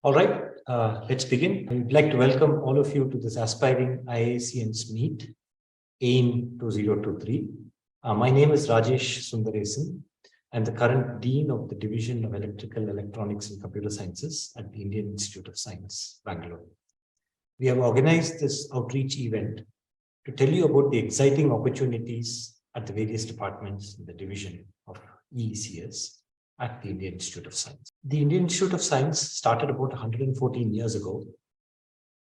All right, let's begin. I'd like to welcome all of you to this aspiring IIScians meet, AIM 2023. My name is Rajesh Sundaresan. I'm the current Dean of the Division of Electrical, Electronics and Computer Sciences at the Indian Institute of Science, Bangalore. We have organized this outreach event to tell you about the exciting opportunities at the various departments in the division of IIScians at the Indian Institute of Science. The Indian Institute of Science started about 114 years ago.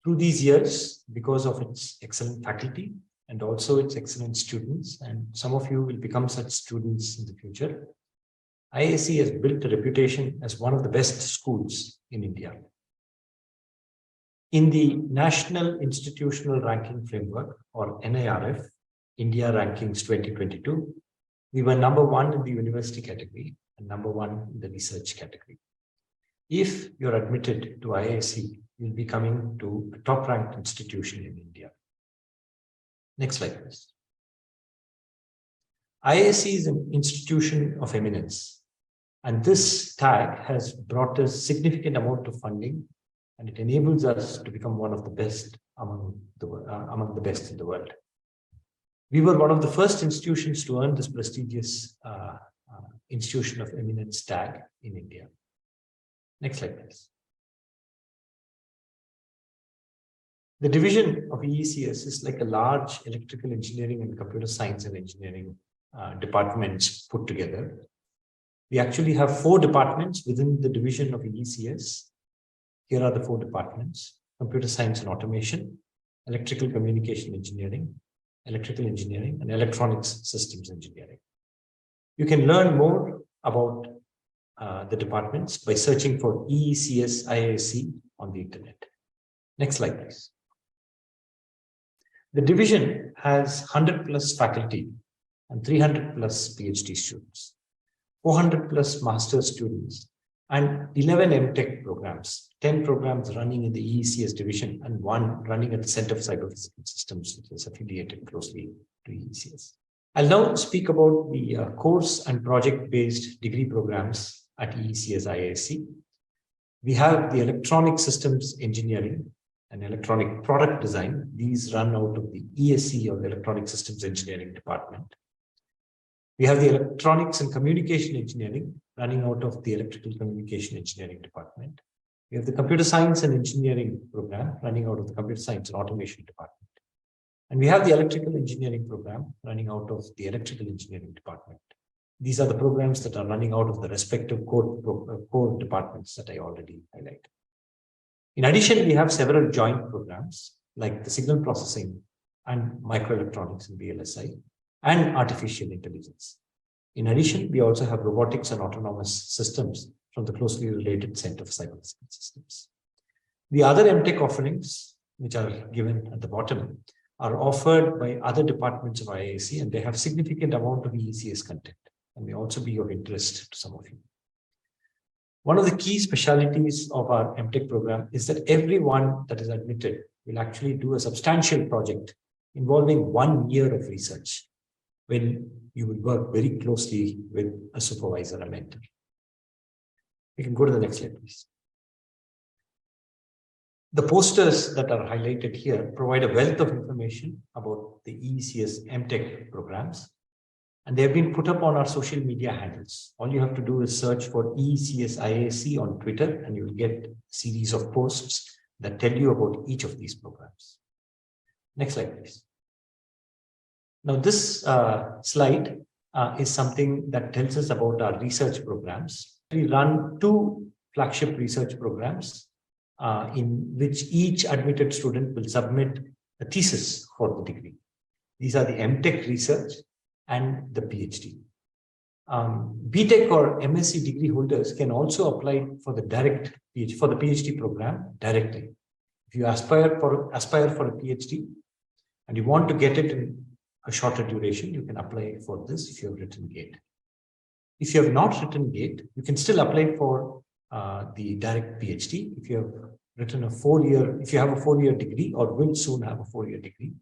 Through these years, because of its excellent faculty and also its excellent students, and some of you will become such students in the future, IISc has built a reputation as one of the best schools in India. In the National Institutional Ranking Framework, or NIRF, India Rankings 2022, we were number one in the university category and number one in the research category. If you're admitted to IISc, you'll be coming to a top-ranked institution in India. Next slide, please. IISc is an institution of eminence, and this tag has brought us significant amount of funding, and it enables us to become one of the best among the best in the world. We were one of the first institutions to earn this prestigious Institution of Eminence tag in India. Next slide, please. The division of IISc is like a large electrical engineering and computer science and engineering departments put together. We actually have 4 departments within the division of IISc. Here are the 4 departments: computer science and automation, electrical communication engineering, electrical engineering, and electronics systems engineering. You can learn more about the departments by searching for IISc IISc on the internet. Next slide, please. The division has 100 plus faculty and 300 plus PhD students, 400 plus master's students, and 11 MTech programs, 10 programs running in the IISc division and 1 running at the Center for Cyber-Physical Systems, which is affiliated closely to IISc. I'll now speak about the course and project-based degree programs at IISc IISc. We have the electronic systems engineering and electronic product design. These run out of the ESE, or the Electronic Systems Engineering Department. We have the electronics and communication engineering running out of the Electrical Communication Engineering Department. We have the computer science and engineering program running out of the Computer Science and Automation Department. And we have the electrical engineering program running out of the Electrical Engineering Department. These are the programs that are running out of the respective core departments that I already highlighted. In addition, we have several joint programs like the signal processing and microelectronics and VLSI and artificial intelligence. In addition, we also have robotics and autonomous systems from the closely related Center for Cyber-Physical Systems. The other MTech offerings, which are given at the bottom, are offered by other departments of IISc, and they have significant amount of IISc content and may also be of interest to some of you. One of the key specialities of our MTech program is that everyone that is admitted will actually do a substantial project involving 1 year of research, when you will work very closely with a supervisor or mentor. We can go to the next slide, please. The posters that are highlighted here provide a wealth of information about the IISc MTech programs, and they have been put up on our social media handles. All you have to do is search for IISc IISc on Twitter, and you will get a series of posts that tell you about each of these programs. Next slide, please. Now, this slide is something that tells us about our research programs. We run 2 flagship research programs in which each admitted student will submit a thesis for the degree. These are the MTech research and the PhD. BTech or MSc degree holders can also apply for the PhD program directly. If you aspire for a PhD and you want to get it in a shorter duration, you can apply for this if you have written GATE. If you have not written GATE, you can still apply for the direct PhD if you have written a 4-year, if you have a 4-year degree or will soon have a 4-year degree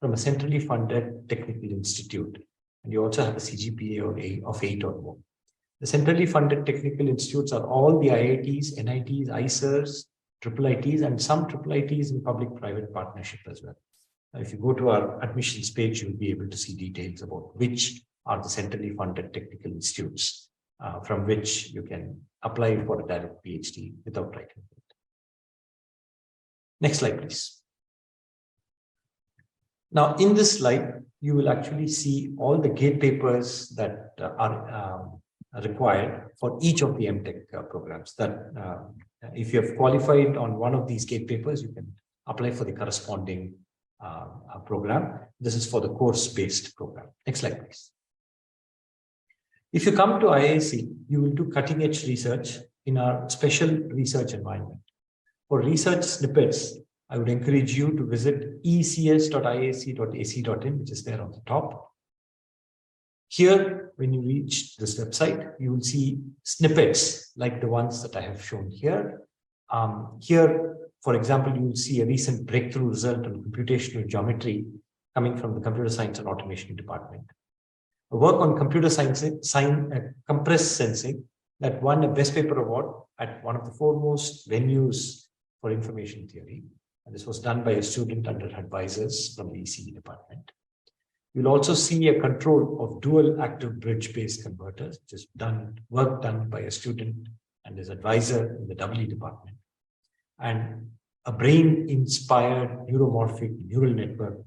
from a centrally funded technical institute, and you also have a CGPA of 8 or more. The centrally funded technical institutes are all the IITs, NITs, IISers, IIITs and some IIITs in public-private partnership as well. If you go to our admissions page, you'll be able to see details about which are the centrally funded technical institutes from which you can apply for a direct PhD without writing it. Next slide, please. Now, in this slide, you will actually see all the gate papers that are required for each of the MTech programs. That if you have qualified on one of these gate papers, you can apply for the corresponding program. This is for the course-based program. Next slide, please. If you come to IISc, you will do cutting-edge research in our special research environment. For research snippets, I would encourage you to visit ecs.iisc.ac.in, which is there on the top. Here, when you reach this website, you will see snippets like the ones that I have shown here. Here, for example, you will see a recent breakthrough result on computational geometry coming from the Computer Science and Automation department. A work on computer science, compressed sensing that won a Best Paper Award at one of the foremost venues for information theory. And this was done by a student under advisors from the ECE department. You'll also see a control of dual active bridge-based converters, which is work done by a student and his advisor in the EE department. And a brain-inspired neuromorphic neural network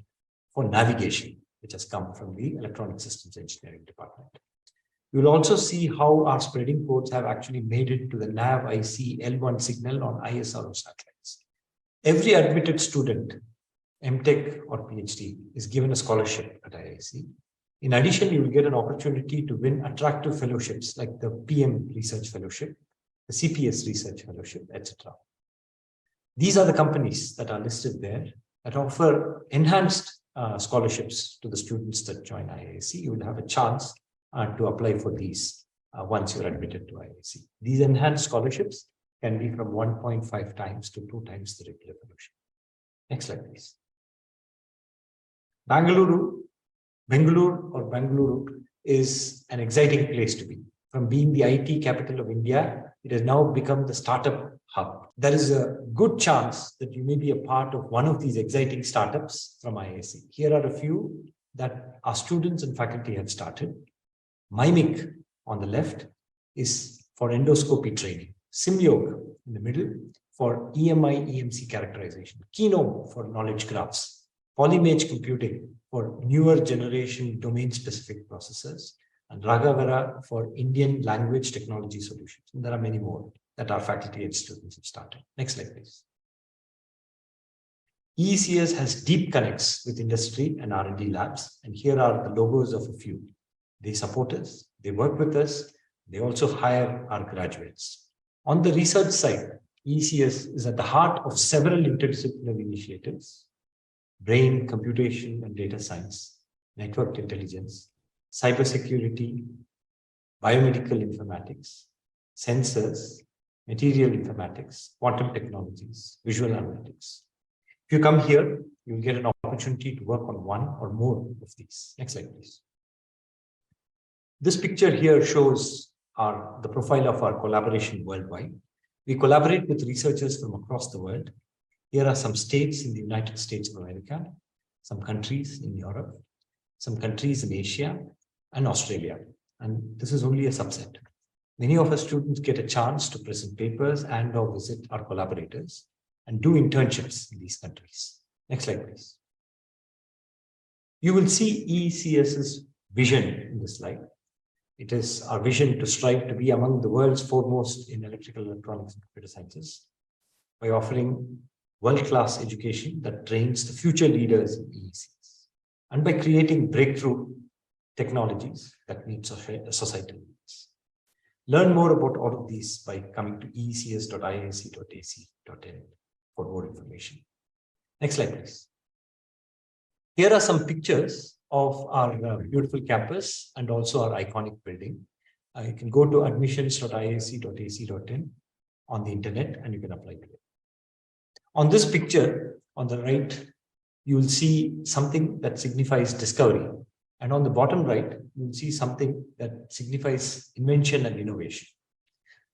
for navigation, which has come from the Electronic Systems Engineering department. You'll also see how our spreading codes have actually made it to the NAV-IC L1 signal on ISRO satellites. Every admitted student, MTech or PhD, is given a scholarship at IISc. In addition, you will get an opportunity to win attractive fellowships like the PM Research Fellowship, the CPS Research Fellowship, etc. These are the companies that are listed there that offer enhanced scholarships to the students that join IISc. You will have a chance to apply for these once you're admitted to IISc. These enhanced scholarships can be from 1.5 times to 2 times the regular fellowship. Next slide, please. Bengaluru is an exciting place to be. From being the IT capital of India, it has now become the startup hub. There is a good chance that you may be a part of one of these exciting startups from IISc. Here are a few that our students and faculty have started. Mimic on the left is for endoscopy training. Simyog in the middle for EMI/EMC characterization. Kinome for knowledge graphs. Polymage computing for newer generation domain-specific processors. And Raghavara for Indian language technology solutions. And there are many more that our faculty and students have started. Next slide, please. IISc has deep connects with industry and R&D labs. And here are the logos of a few. They support us, they work with us, they also hire our graduates. On the research side, IISc is at the heart of several interdisciplinary initiatives: brain, computation and data science, networked intelligence, cybersecurity, biomedical informatics, sensors, material informatics, quantum technologies, visual analytics. If you come here, you'll get an opportunity to work on one or more of these. Next slide, please. This picture here shows the profile of our collaboration worldwide. We collaborate with researchers from across the world. Here are some states in the United States of America, some countries in Europe, some countries in Asia and Australia. And this is only a subset. Many of our students get a chance to present papers and/or visit our collaborators and do internships in these countries. Next slide, please. You will see IISc's vision in this slide. It is our vision to strive to be among the world's foremost in electrical, electronics, and computer sciences by offering world-class education that trains the future leaders in IIScs, and by creating breakthrough technologies that meet societal needs. Learn more about all of these by coming to ecs.iisc.ac.in for more information. Next slide, please. Here are some pictures of our beautiful campus and also our iconic building. You can go to admissions.iisc.ac.in on the internet and you can apply to it. On this picture, on the right, you will see something that signifies discovery. And on the bottom right, you will see something that signifies invention and innovation.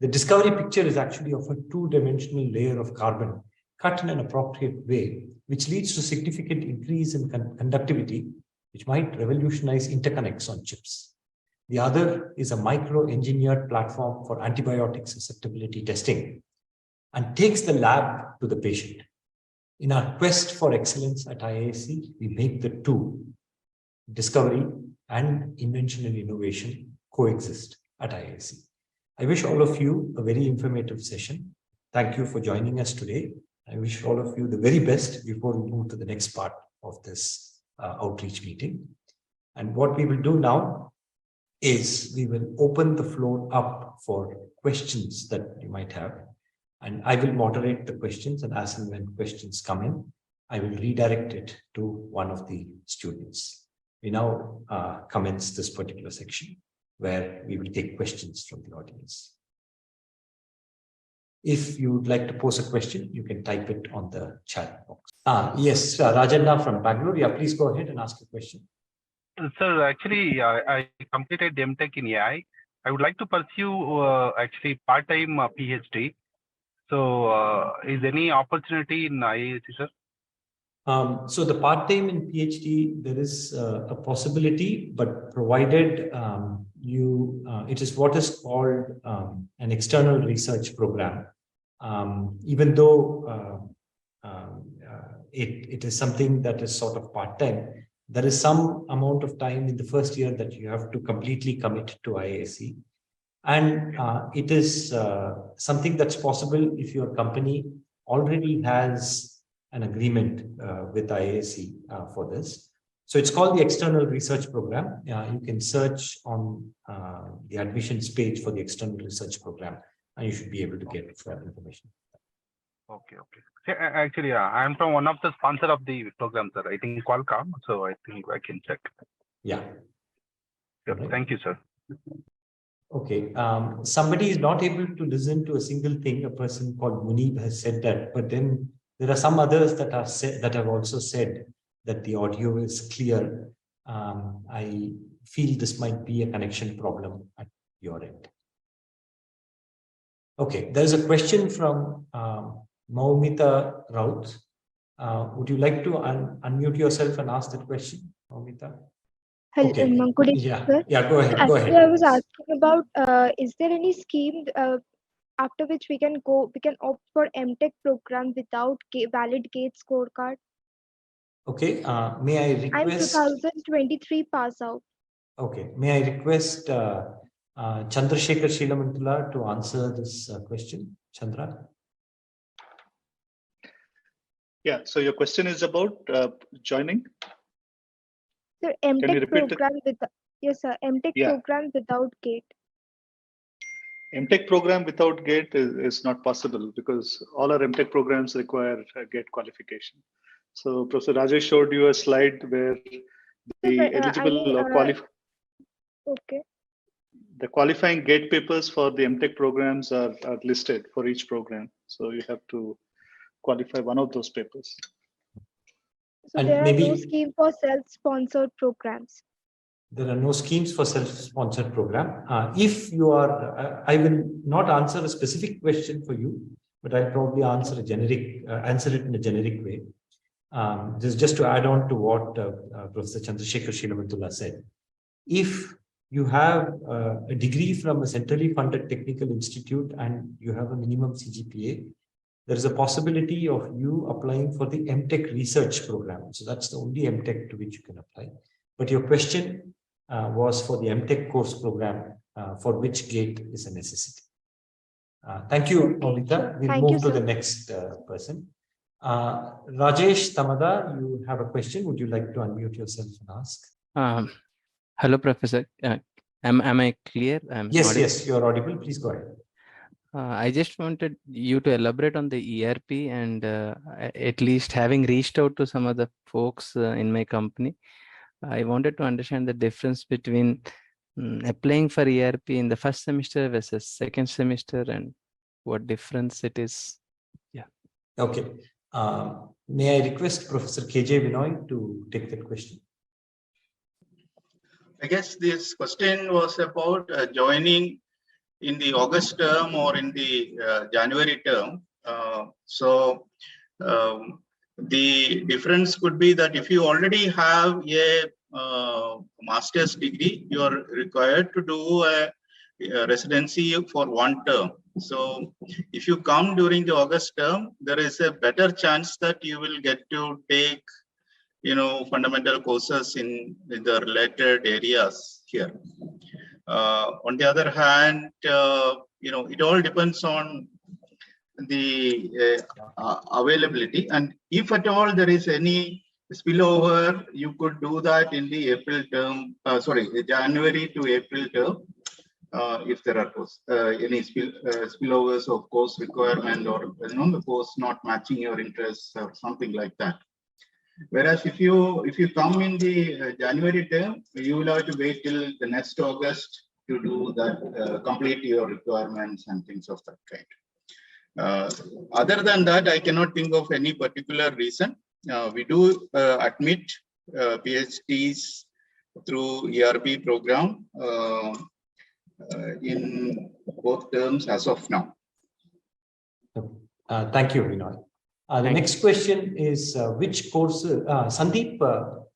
The discovery picture is actually of a two-dimensional layer of carbon cut in an appropriate way, which leads to significant increase in conductivity, which might revolutionize interconnects on chips. The other is a micro-engineered platform for antibiotic susceptibility testing and takes the lab to the patient. In our quest for excellence at IISc, we make the two, discovery and invention and innovation, coexist at IISc. I wish all of you a very informative session. Thank you for joining us today. I wish all of you the very best before we move to the next part of this outreach meeting. And what we will do now is we will open the floor up for questions that you might have. And I will moderate the questions, and as and when questions come in, I will redirect it to one of the students. We now commence this particular section where we will take questions from the audience. If you would like to pose a question, you can type it on the chat box. Yes, Rajanna from Bangalore. Yeah, please go ahead and ask a question. Sir, actually, I completed MTech in AI. I would like to pursue actually part-time PhD. So, is any opportunity in IISc, sir? So the part-time in PhD, there is a possibility, but provided it is what is called an external research program. Even though it is something that is sort of part-time, there is some amount of time in the first year that you have to completely commit to IISc. And it is something that's possible if your company already has an agreement with IISc for this. So it's called the External Research Program. You can search on the admissions page for the External Research Program, and you should be able to get that information. Okay. Actually, I'm from one of the sponsor of the program, sir. I think Qualcomm. So I think I can check. Yeah. Yep. Right. Thank you, sir. Okay. Somebody is not able to listen to a single thing. A person called Munib has said that, but then there are some others that have also said that the audio is clear. I feel this might be a connection problem at your end. Okay, there's a question from Maumita Raut. Would you like to unmute yourself and ask that question, Maumita? Hello, okay. Good evening, Yeah, go ahead. I was asking about, is there any scheme after which we can opt for MTech program without valid GATE scorecard? Okay, may I request... I'm 2023 pass out. Okay, may I request Chandrasekhar Shilamantula to answer this question? Chandra? Yeah, so your question is about joining? Sir, MTech program yes, sir, MTech program without GATE. MTech program without GATE is not possible because all our MTech programs require GATE qualification. So Professor Rajesh showed you a slide where the eligible okay. The qualifying GATE papers for the MTech programs are listed for each program. So you have to qualify one of those papers. So and there are no schemes for self-sponsored programs. There are no schemes for self-sponsored program. If you are, I will not answer a specific question for you, but I'll probably answer a generic, answer it in a generic way. Just to add on to what Professor Chandrasekhar Shilamantula said. If you have a degree from a centrally funded technical institute and you have a minimum CGPA, there is a possibility of you applying for the MTech research program. So that's the only MTech to which you can apply. But your question was for the MTech course program for which GATE is a necessity. Thank you, Maumita. We'll move to the next person. Rajesh Tamada, you have a question. Would you like to unmute yourself and ask? Hello, Professor. Am I clear? Yes, you're audible. Please go ahead. I just wanted you to elaborate on the ERP and at least having reached out to some of the folks in my company, I wanted to understand the difference between applying for ERP in the first semester versus second semester and what difference it is. Yeah. Okay. May I request Professor KJ Vinoy to take that question? I guess this question was about joining in the August term or in the January term. So the difference could be that if you already have a master's degree, you are required to do a residency for 1 term. So if you come during the August term, there is a better chance that you will get to take, fundamental courses in the related areas here. On the other hand, it all depends on the availability, and if at all there is any spillover, you could do that in the April term, January to April term, if there are any spillovers of course requirement, or the course not matching your interests or something like that. Whereas if you come in the January term, you will have to wait till the next August to do that, complete your requirements and things of that kind. Other than that, I cannot think of any particular reason. We do admit PhDs through ERP program in both terms as of now. Thank you, Vinod. The next question is which course, Sandeep,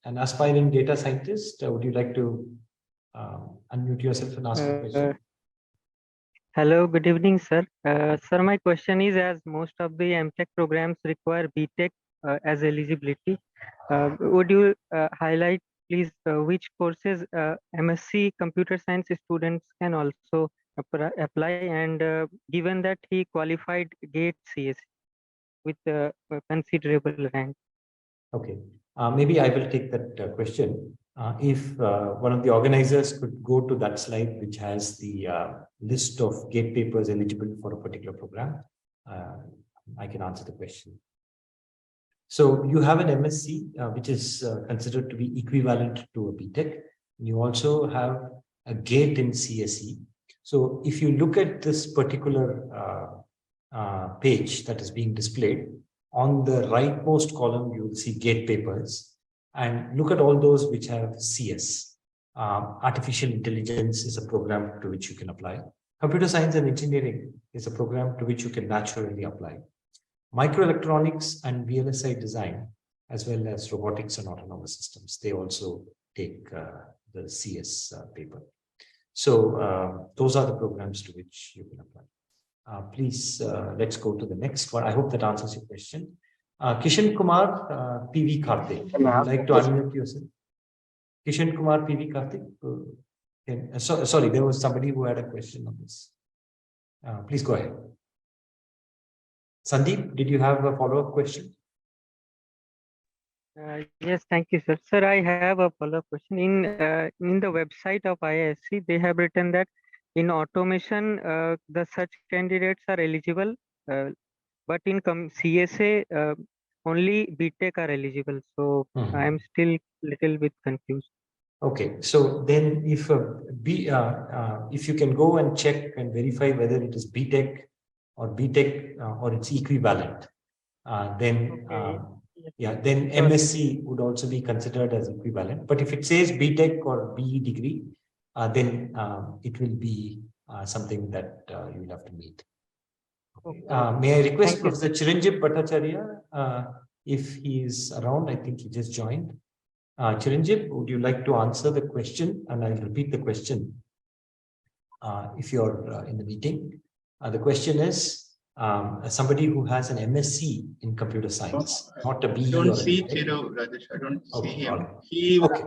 an aspiring data scientist, would you like to unmute yourself and ask a question? Hello, good evening, sir. Sir, my question is, as most of the MTech programs require BTech as eligibility, would you highlight, please, which courses MSc Computer Science students can also apply, and given that he qualified GATE CSE with a considerable rank? Okay, maybe I will take that question. If one of the organizers could go to that slide, which has the list of GATE papers eligible for a particular program, I can answer the question. So you have an MSc, which is considered to be equivalent to a BTech. You also have a GATE in CSE. So if you look at this particular page that is being displayed, on the rightmost column, you will see GATE papers, and look at all those which have CS. Artificial intelligence is a program to which you can apply. Computer science and engineering is a program to which you can naturally apply. Microelectronics and VLSI design, as well as robotics and autonomous systems, they also take the CS paper. So those are the programs to which you can apply. Please, let's go to the next one. I hope that answers your question. Kishan Kumar, PV Karthik, would you like to unmute yourself? Kishan Kumar, PV Karthik. Sorry, there was somebody who had a question on this. Please go ahead. Sandeep, did you have a follow-up question? Yes, thank you, sir. Sir, I have a follow-up question. In the website of IISc, they have written that in automation, the such candidates are eligible, but in CSA, only BTech are eligible. So I am still little bit confused. Okay, so then if you can go and check and verify whether it is BTech or its equivalent, then then MSc would also be considered as equivalent. But if it says BTech or BE degree, then it will be something that you will have to meet. May I request Professor Chiranjeev Bhattacharya, if he is around? I think he just joined. Chiranjeev, would you like to answer the question? And I'll repeat the question if you're in the meeting. The question is, somebody who has an MSc in computer science, not a BE. I don't see Chiru, Rajesh. I don't see him. Okay.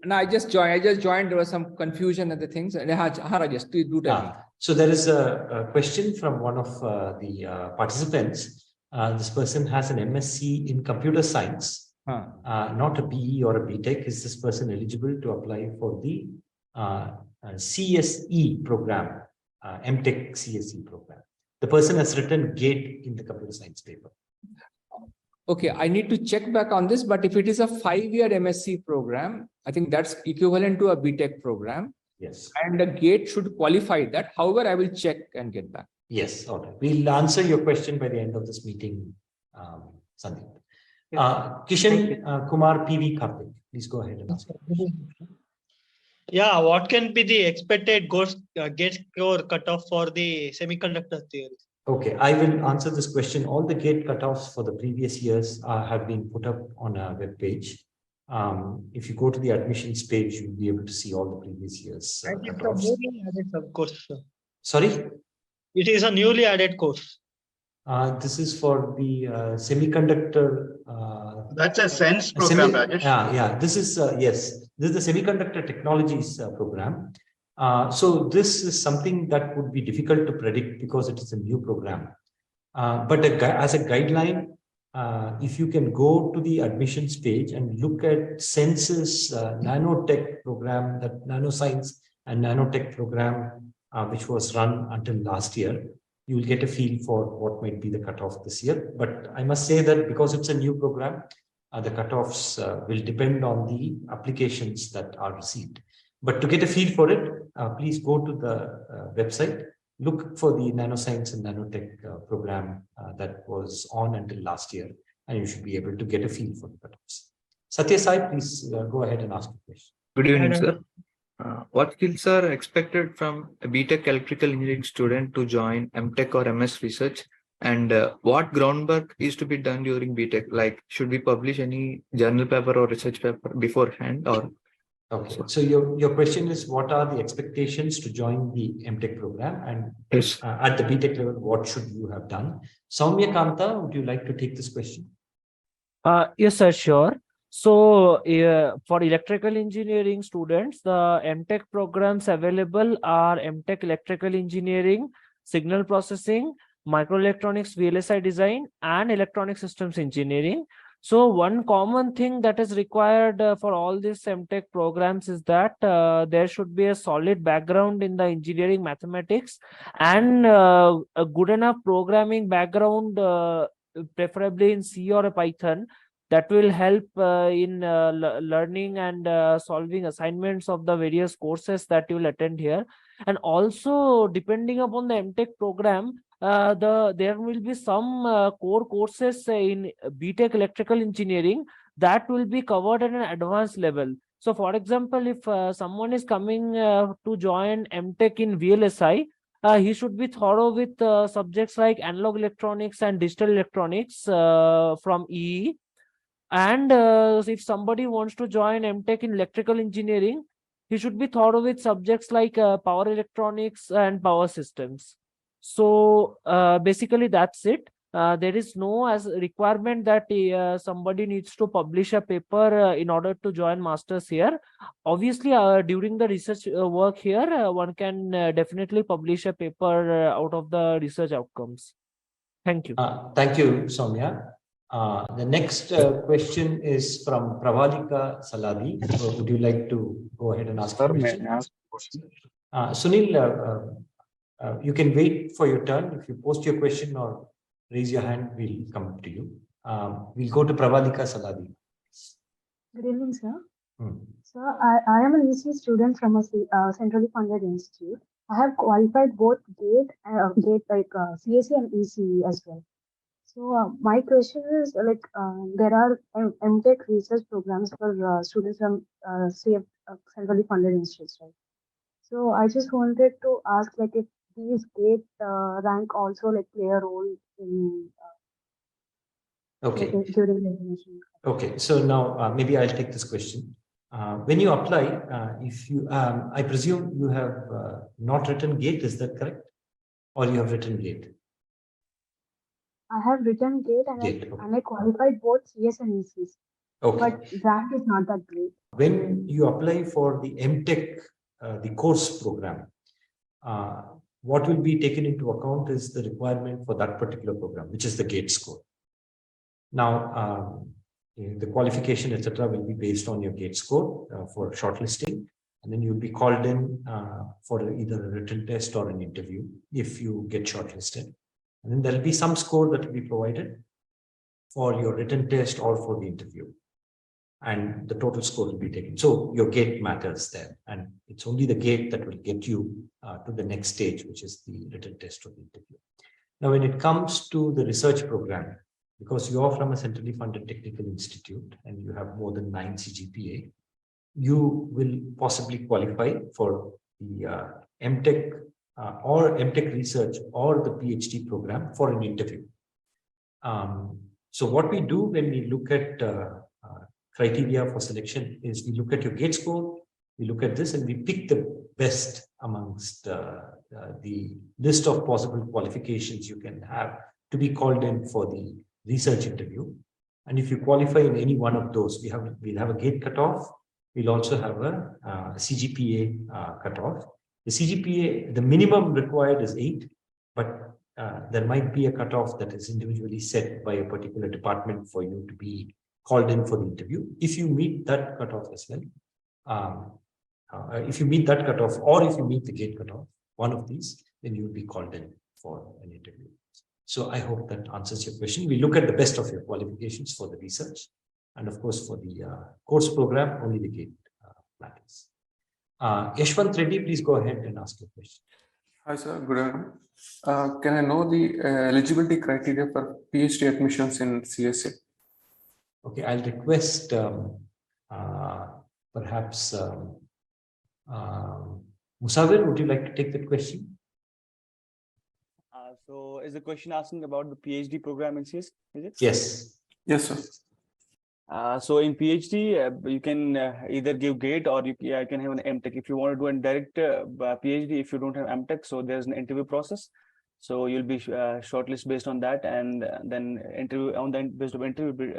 No, I just joined. There was some confusion at the things. Rajesh, do tell me. So there is a question from one of the participants. This person has an MSc in computer science, not a BE or a BTech. Is this person eligible to apply for the CSE program, MTech CSE program? The person has written GATE in the computer science paper. Okay, I need to check back on this, but if it is a 5-year MSc program, I think that's equivalent to a BTech program. Yes. And the GATE should qualify that. However, I will check and get back. Yes, all right. We'll answer your question by the end of this meeting, Sandeep. Kishan Kumar PV Karthik, please go ahead and ask. Yeah, what can be the expected gate score cutoff for the semiconductor theory? Okay, I will answer this question. All the gate cutoffs for the previous years have been put up on a web page. If you go to the admissions page, you'll be able to see all the previous years And it's a cutoffs. newly added course. Sorry? It is a newly added course. This is for the semiconductor. That's a SENS program, Rajesh. Yeah. This is yes. This is the semiconductor technologies program. So this is something that would be difficult to predict because it is a new program. But as a guideline, if you can go to the admissions page and look at Sense's nanotech program, that nanoscience and nanotech program, which was run until last year, you will get a feel for what might be the cutoff this year. But I must say that because it's a new program, the cutoffs will depend on the applications that are received. But to get a feel for it, please go to the website, look for the nanoscience and nanotech program that was on until last year, and you should be able to get a feel for the cutoffs. Satya Sai, please go ahead and ask the question. Good evening, sir. What skills are expected from a BTech electrical engineering student to join MTech or MS research? And what groundwork is to be done during BTech? Like, should we publish any journal paper or research paper beforehand? Or okay, so your question is, what are the expectations to join the MTech program? And yes, at the BTech level, what should you have done? Soumya Kanta, would you like to take this question? Yes, sir, sure. So for electrical engineering students, the MTech programs available are MTech Electrical Engineering, Signal Processing, Microelectronics VLSI Design, and Electronic Systems Engineering. So one common thing that is required for all these MTech programs is that there should be a solid background in the engineering mathematics and a good enough programming background, preferably in C or a Python, that will help in learning and solving assignments of the various courses that you will attend here. And also, depending upon the MTech program, there will be some core courses in BTech Electrical Engineering that will be covered at an advanced level. So, for example, if someone is coming to join MTech in VLSI, he should be thorough with subjects like analog electronics and digital electronics from EE. And if somebody wants to join MTech in electrical engineering, he should be thorough with subjects like power electronics and power systems. So basically that's it. There is no as requirement that somebody needs to publish a paper in order to join masters here. Obviously, during the research work here, one can definitely publish a paper out of the research outcomes. Thank you. Thank you, Soumya. The next question is from Pravalika Saladi. Would you like to go ahead and ask a question? Sunil, you can wait for your turn. If you post your question or raise your hand, we'll come to you. We'll go to Pravalika Saladi. Good evening, sir. So I am an EC student from a centrally funded institute. I have qualified both GATE like CSE and ECE as well. So my question is like there are MTech research programs for students from centrally funded institutes, right? So I just wanted to ask like if these GATE rank also like play a role in okay during the examination. Okay, so now maybe I'll take this question. When you apply, if you I presume you have not written GATE, is that correct? Or you have written GATE? I have written GATE and I qualified both CS and ECs. Okay. But rank is not that great. When you apply for the MTech, the course program, what will be taken into account is the requirement for that particular program, which is the GATE score. Now, the qualification, etc., will be based on your GATE score for shortlisting, and then you'll be called in for either a written test or an interview if you get shortlisted. And then there'll be some score that will be provided for your written test or for the interview. And the total score will be taken. So your GATE matters there. And it's only the GATE that will get you to the next stage, which is the written test or the interview. Now, when it comes to the research program, because you are from a centrally funded technical institute and you have more than 9 CGPA, you will possibly qualify for the MTech or MTech research or the PhD program for an interview. So what we do when we look at criteria for selection is we look at your GATE score, we look at this and we pick the best amongst the list of possible qualifications you can have to be called in for the research interview. And if you qualify in any one of those, we'll have a GATE cutoff. We'll also have a CGPA cutoff. The CGPA, the minimum required is 8, but there might be a cutoff that is individually set by a particular department for you to be called in for the interview. If you meet that cutoff as well, if you meet that cutoff or if you meet the GATE cutoff, one of these, then you will be called in for an interview. So I hope that answers your question. We look at the best of your qualifications for the research. And of course, for the course program, only the GATE matters. Yashwant Reddy, please go ahead and ask your question. Hi, sir. Good afternoon. Can I know the eligibility criteria for PhD admissions in CSA? Okay, I'll request perhaps Musawir, would you like to take that question? So is the question asking about the PhD program in CS, is it? Yes. Yes, sir. So in PhD, you can either give GATE or you can have an MTech. If you want to do a direct PhD, if you don't have MTech, so there's an interview process. So you'll be shortlisted based on that, and then interview on the based on interview,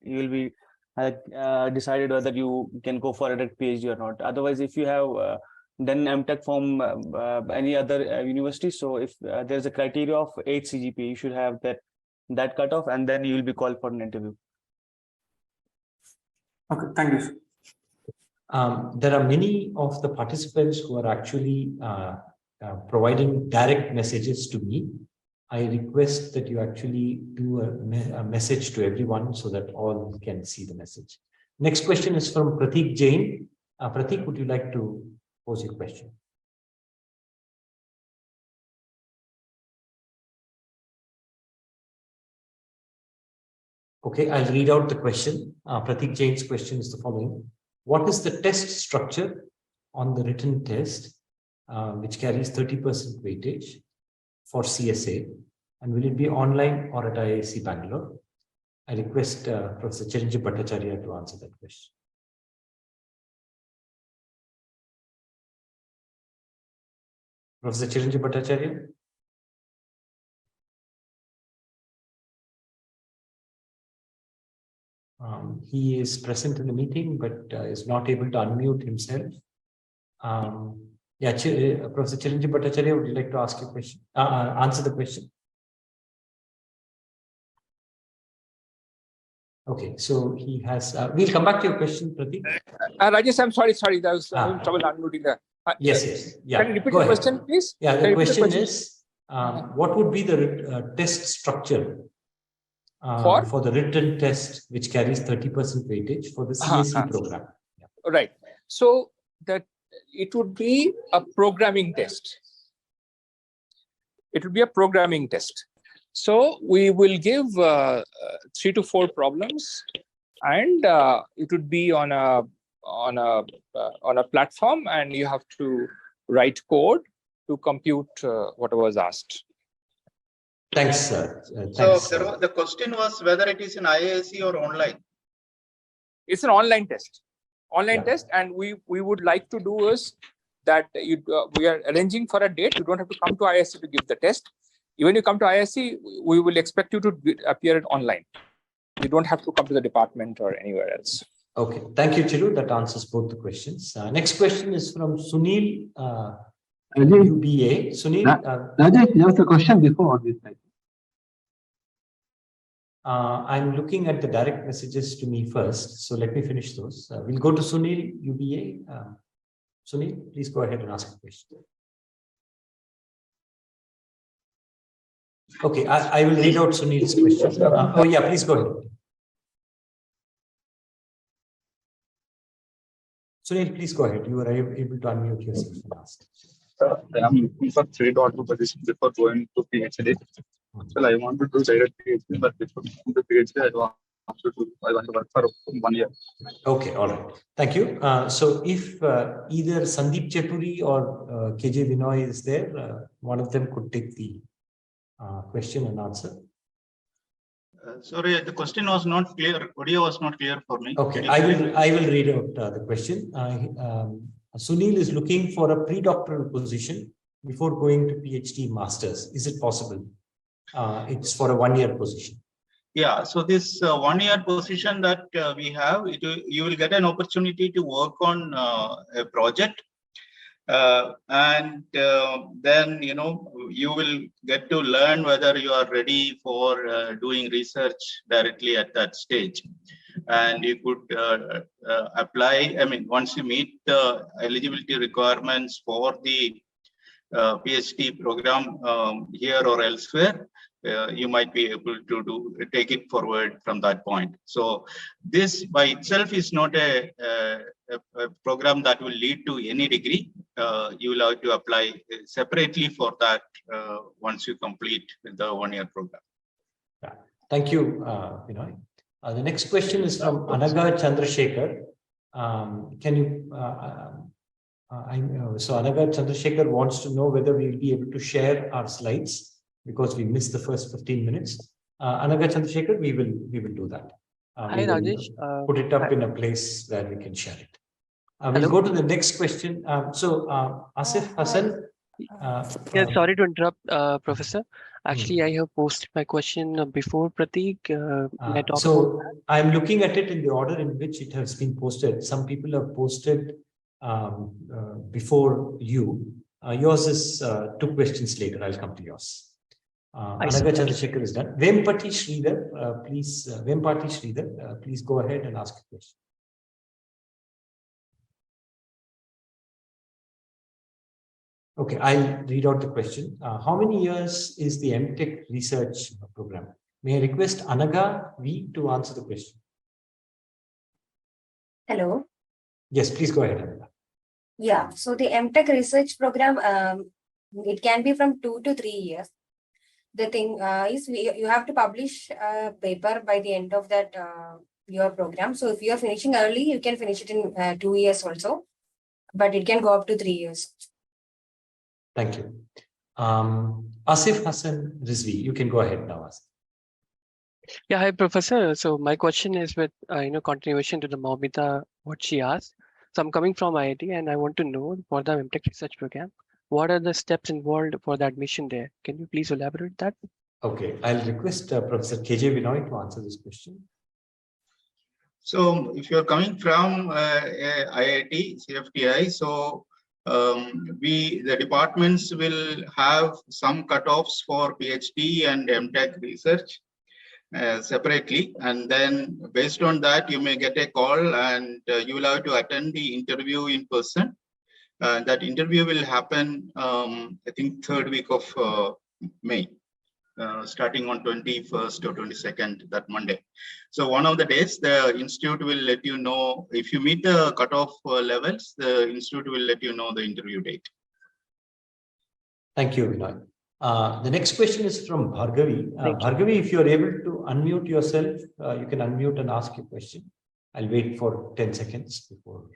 you will be decided whether you can go for a direct PhD or not. Otherwise, if you have done MTech from any other university, so if there's a criteria of 8 CGPA, you should have that cutoff, and then you will be called for an interview. Okay, thank you. There are many of the participants who are actually providing direct messages to me. I request that you actually do a message to everyone so that all can see the message. Next question is from Pratik Jain. Pratik, would you like to pose your question? Okay, I'll read out the question. Pratik Jain's question is the following. What is the test structure on the written test, which carries 30% weightage for CSA? And will it be online or at IISc Bangalore? I request Professor Chiranjeev Bhattacharya to answer that question. Professor Chiranjeev Bhattacharya? He is present in the meeting, but is not able to unmute himself. Professor Chiranjeev Bhattacharya, would you like to ask your question? Answer the question? Okay, so he has. We'll come back to your question, Pratik. Rajesh, I'm sorry. There was trouble unmuting there. Yes. Yeah. Can you repeat the question, please? Yeah, the question is, what would be the test structure for the written test, which carries 30% weightage for the CSE program? Yeah. Right. So that it would be a programming test. It would be a programming test. So we will give 3 to 4 problems, and it would be on a platform, and you have to write code to compute whatever was asked. Thanks, sir. So the question was whether it is in IISc or online. It's an online test. Test, and we would like to do is that we are arranging for a date. You don't have to come to IISc to give the test. Even you come to IISc, we will expect you to appear online. You don't have to come to the department or anywhere else. Okay, thank you, Chiru. That answers both the questions. Next question is from Sunil UBA. Sunil, Rajesh, just a question before this. I'm looking at the direct messages to me first, so let me finish those. We'll go to Sunil UBA. Sunil, please go ahead and ask a question. Okay, I will read out Sunil's question. Please go ahead. Sunil, please go ahead. You are able to unmute yourself and ask. I'm looking for 3.2 positions before going to PhD. Well, I want to do direct PhD, but before going to PhD, I want I want to work for 1 year. Okay, all right. Thank you. So if either Sandeep Cheturi or KJ Vinoy is there, one of them could take the question and answer. Sorry, the question was not clear. Audio was not clear for me. Okay, I will read out the question. Sunil is looking for a pre-doctoral position before going to PhD masters. Is it possible? It's for a 1-year position. Yeah, so this 1-year position that we have, you will get an opportunity to work on a project. And then, you will get to learn whether you are ready for doing research directly at that stage. And you could apply, once you meet the eligibility requirements for the PhD program here or elsewhere, you might be able to take it forward from that point. So this by itself is not a program that will lead to any degree. You will have to apply separately for that once you complete the 1-year program. Yeah. Thank you, Vinoy. The next question is from Anaga Chandrasekhar. Can you? So Anaga Chandrasekhar wants to know whether we will be able to share our slides because we missed the first 15 minutes. Anaga Chandrasekhar, we will do that. Hi, Rajesh. Put it up in a place where we can share it. We'll go to the next question. Asif Hassan. Yeah, sorry to interrupt, Professor. Actually, I have posted my question before Prateek. So I'm looking at it in the order in which it has been posted. Some people have posted before you. Yours is 2 questions later. I'll come to yours. Anaga Chandrasekhar is done. Vempati Sridhar, please go ahead and ask a question. Okay, I'll read out the question. How many years is the MTech research program? May I request Anaga V to answer the question? Hello. Yes, please go ahead, Anaga. Yeah, so the MTech research program, it can be from 2 to 3 years. The thing is, you have to publish a paper by the end of that your program. So if you are finishing early, you can finish it in 2 years also, but it can go up to 3 years. Thank you. Asif Hassan Rizvi, you can go ahead now, Asif. Yeah, hi, Professor. So my question is with continuation to the Maumita, what she asked. So I'm coming from IIT and I want to know for the MTech research program, what are the steps involved for the admission there? Can you please elaborate that? Okay, I'll request Professor KJ Vinoy to answer this question. So if you're coming from IIT, CFTI, so the departments will have some cutoffs for PhD and MTech research separately, and then based on that you may get a call and you will have to attend the interview in person. That interview will happen I think 3rd week of May, starting on 21st or 22nd, that Monday. So one of the days the institute will let you know if you meet the cutoff levels. The institute will let you know the interview date. Thank you, Vinoy. The next question is from Bhargavi. Bhargavi, if you're able to unmute yourself, you can unmute and ask your question. I'll wait for 10 seconds before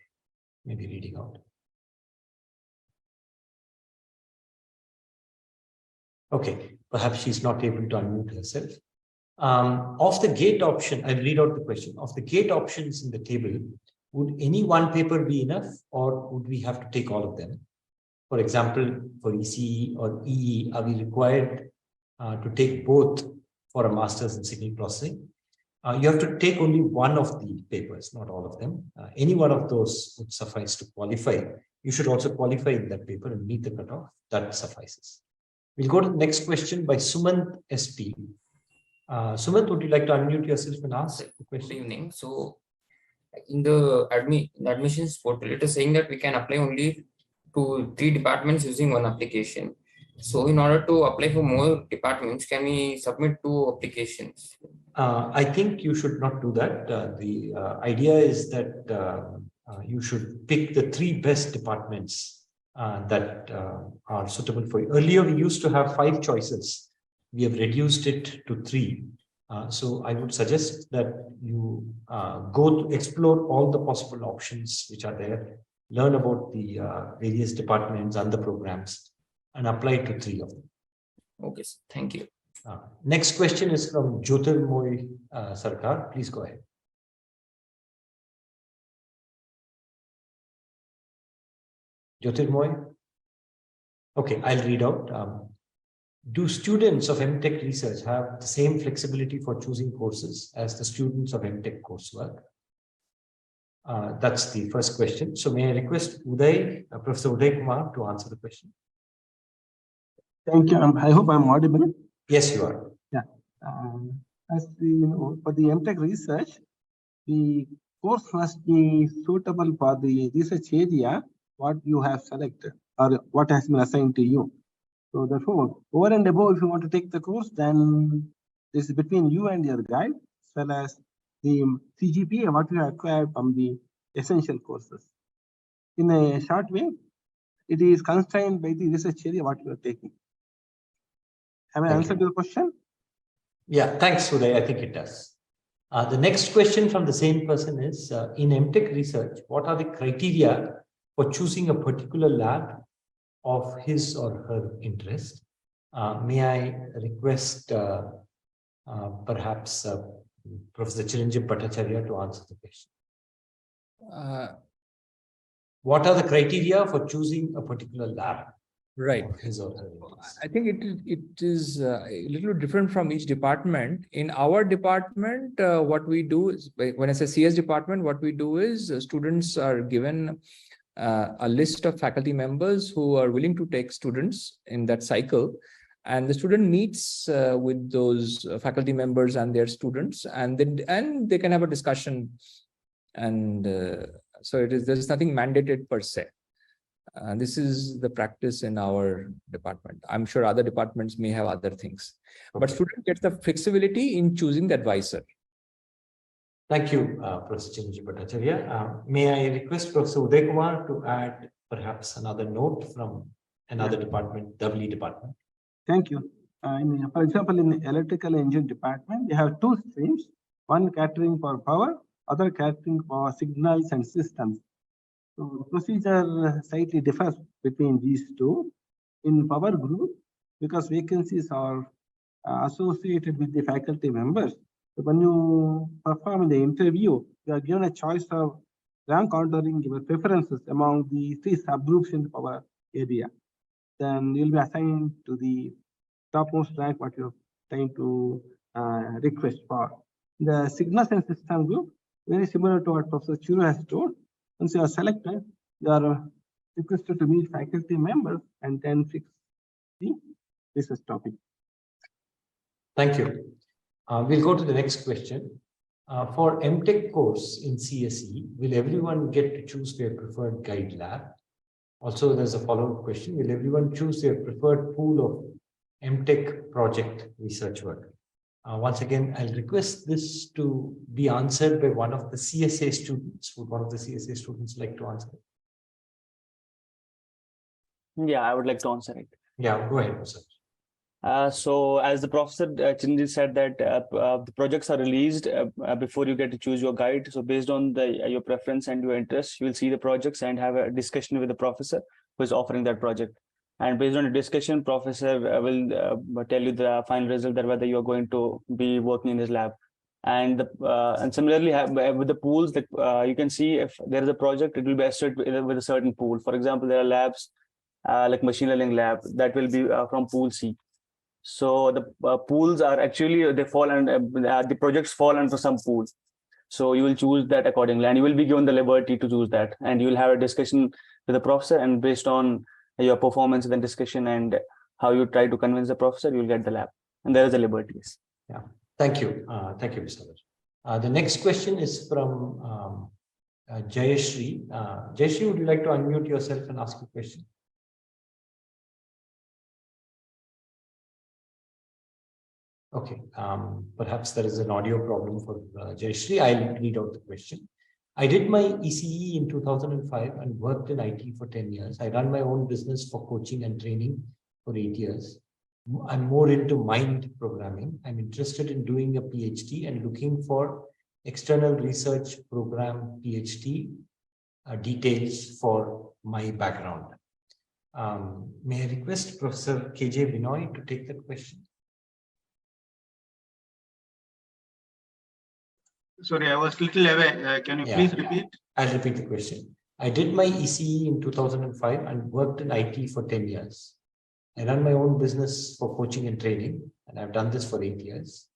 maybe reading out. Okay, perhaps she's not able to unmute herself. Of the gate option, I'll read out the question. Of the gate options in the table, would any one paper be enough or would we have to take all of them? For example, for ECE or EE, are we required to take both for a master's in signal processing? You have to take only one of the papers, not all of them. Any one of those would suffice to qualify. You should also qualify in that paper and meet the cutoff. That suffices. We'll go to the next question by Sumant SP. Sumant, would you like to unmute yourself and ask the question? Good evening. So, in the admissions portal, it is saying that we can apply only to 3 departments using one application. So, in order to apply for more departments, can we submit 2 applications? I think you should not do that. The idea is that you should pick the 3 best departments that are suitable for you. Earlier, we used to have 5 choices. We have reduced it to 3 So I would suggest that you go to explore all the possible options which are there, learn about the various departments and the programs, and apply to 3 of them. Okay, sir. Thank you. Next question is from Jyotirmoy Sarkar. Please go ahead. Jyotirmoy? Okay, I'll read out. Do students of MTech research have the same flexibility for choosing courses as the students of MTech coursework? That's the first question. So may I request Uday, Professor Uday Kumar, to answer the question? Thank you. I hope I'm audible. Yes, you are. Yeah. As you know, for the MTech research, the course must be suitable for the research area what you have selected or what has been assigned to you. So therefore, over and above, if you want to take the course, then this is between you and your guide, as well as the CGPA, what you have acquired from the essential courses. In a short way, it is constrained by the research area what you are taking. Have I answered your question? Yeah, thanks, Uday. I think it does. The next question from the same person is, in MTech research, what are the criteria for choosing a particular lab of his or her interest? May I request perhaps Professor Chiranjeev Bhattacharya to answer the question? What are the criteria for choosing a particular lab? Right. His or her interest? I think it is a little different from each department. In our department, what we do is, when I say CS department, what we do is students are given a list of faculty members who are willing to take students in that cycle. And the student meets with those faculty members and their students, and they can have a discussion. And so there's nothing mandated per se. This is the practice in our department. I'm sure other departments may have other things, but student gets the flexibility in choosing the advisor. Thank you, Professor Chiranjeev Bhattacharya. May I request Professor Uday Kumar to add perhaps another note from another department, WE department? Thank you. For example, in the electrical engine department, we have 2 streams, one catering for power, other catering for signals and systems. So the procedure slightly differs between these 2. In power group, because vacancies are associated with the faculty members, so when you perform in the interview, you are given a choice of rank ordering your preferences among the 3 subgroups in the power area. Then you'll be assigned to the topmost rank what you're trying to request for. The signals and system group, very similar to what Professor Churu has told. Once you are selected, you are requested to meet faculty members and then fix the research topic. Thank you. We'll go to the next question. For MTech course in CSE, will everyone get to choose their preferred guide lab? Also, there's a follow-up question. Will everyone choose their preferred pool of MTech project research work? Once again, I'll request this to be answered by one of the CSA students. Would one of the CSA students like to answer it? Yeah, I would like to answer it. Yeah, go ahead, sir. So as the Professor Chiranjeev said that the projects are released before you get to choose your guide. So based on your preference and your interest, you will see the projects and have a discussion with the professor who is offering that project. And based on the discussion, professor will tell you the final result that whether you are going to be working in his lab. And similarly, with the pools, that you can see if there is a project, it will be associated with a certain pool. For example, there are labs like machine learning lab that will be from pool C. So the pools are actually, they fall and the projects fall under some pools. So you will choose that accordingly, and you will be given the liberty to choose that. And you will have a discussion with the professor, and based on your performance in the discussion and how you try to convince the professor, you will get the lab. And there is a liberty. Yes. Yeah. Thank you. Thank you, Mr. The next question is from Jayashri. Jayashri, would you like to unmute yourself and ask a question? Okay, perhaps there is an audio problem for Jayashri. I'll read out the question. I did my ECE in 2005 and worked in IT for 10 years. I run my own business for coaching and training for 8 years. I'm more into mind programming. I'm interested in doing a PhD and looking for external research program PhD details for my background. May I request Professor KJ Binoy to take that question? Sorry, I was little away. Can you please repeat? I'll repeat the question. I did my ECE in 2005 and worked in IT for 10 years. I run my own business for coaching and training, and I've done this for 8 years.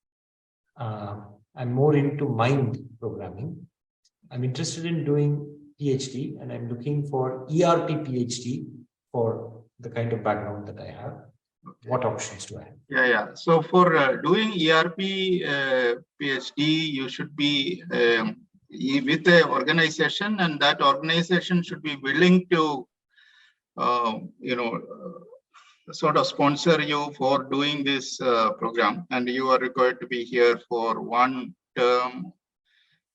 I'm more into mind programming. I'm interested in doing PhD, and I'm looking for ERP PhD for the kind of background that I have. What options do I have? Yeah. So for doing ERP PhD, you should be with an organization, and that organization should be willing to, sort of sponsor you for doing this program, and you are required to be here for one term,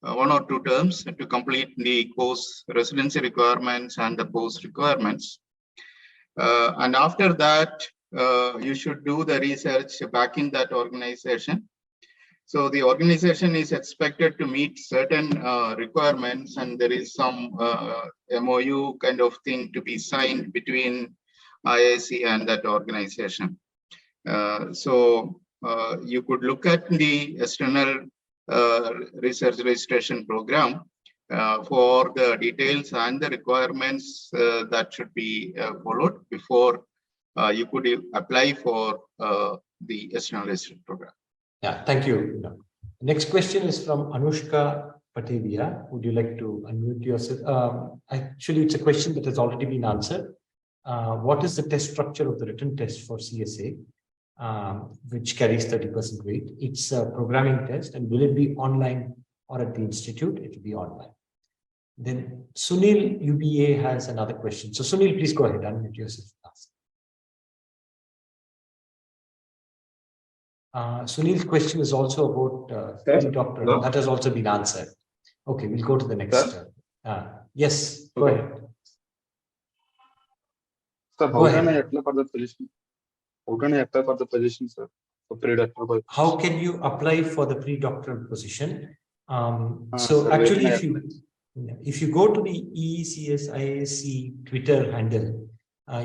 1 or 2 terms to complete the course residency requirements and the post requirements. And after that, you should do the research back in that organization. So the organization is expected to meet certain requirements, and there is some MOU kind of thing to be signed between IISc and that organization. So you could look at the external research registration program for the details and the requirements that should be followed before you could apply for the external registration program. Yeah, thank you. Next question is from Anushka Patevia. Would you like to unmute yourself? Actually, it's a question that has already been answered. What is the test structure of the written test for CSA, which carries 30% weight? It's a programming test, and will it be online or at the institute? It will be online. Then Sunil UBA has another question. So Sunil, please go ahead, unmute yourself. Sunil's question is also about pre-doctoral. That has also been answered. Okay, we'll go to the next. Yes, go ahead. Sir, how can I apply for the position? How can I apply for the position, sir? For pre-doctoral. How can you apply for the pre-doctoral position? So actually, if you go to the IISc Twitter handle,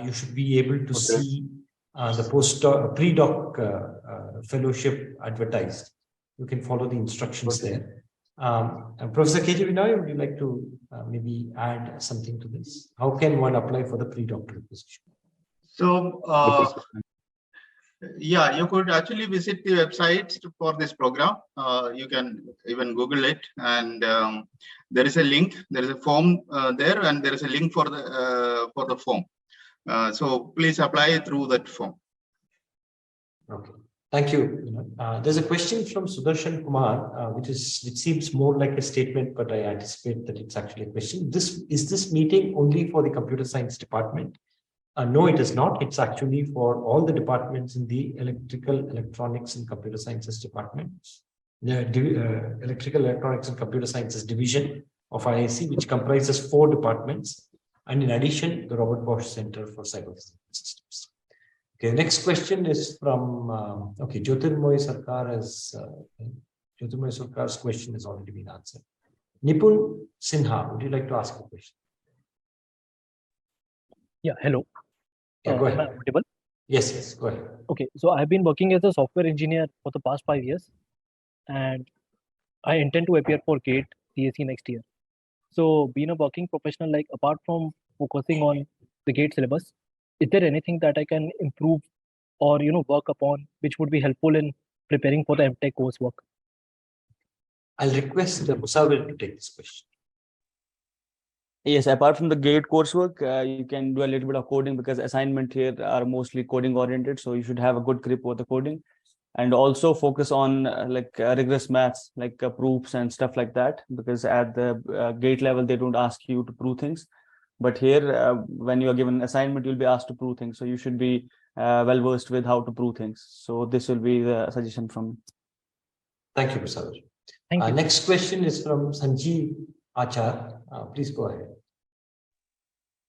you should be able to see the pre-doc fellowship advertised. You can follow the instructions there. Professor KJ Binoy, would you like to maybe add something to this? How can one apply for the pre-doctoral position? So, yeah, you could actually visit the website for this program. You can even Google it, and there is a link. There is a form there, and there is a link for the form. So please apply through that form. Okay, thank you. There's a question from Sudarshan Kumar, which seems more like a statement, but I anticipate that it's actually a question. Is this meeting only for the computer science department? No, it is not. It's actually for all the departments in the electrical, electronics, and computer sciences departments. The electrical, electronics, and computer sciences division of IISc, which comprises 4 departments. And in addition, the Robert Bosch Center for Cyber Systems. Okay, next question is from, Jyotirmoy Sarkar's question has already been answered. Nipun Sinha, would you like to ask a question? Yeah, hello. Yeah, go ahead. Am I audible? Yes, go ahead. Okay, so I've been working as a software engineer for the past 5 years, and I intend to appear for GATE CSE next year. So being a working professional, like apart from focusing on the GATE syllabus, is there anything that I can improve or work upon which would be helpful in preparing for the MTech coursework? I'll request Musawir to take this question. Yes, apart from the GATE coursework, you can do a little bit of coding because assignment here are mostly coding oriented. So you should have a good grip over the coding, and also focus on rigorous maths, like proofs and stuff like that, because at the GATE level, they don't ask you to prove things. But here, when you are given an assignment, you'll be asked to prove things. So you should be well versed with how to prove things. So this will be the suggestion from me. Thank you, Musawir. Thank you. Next question is from Sanjeev Achar. Please go ahead.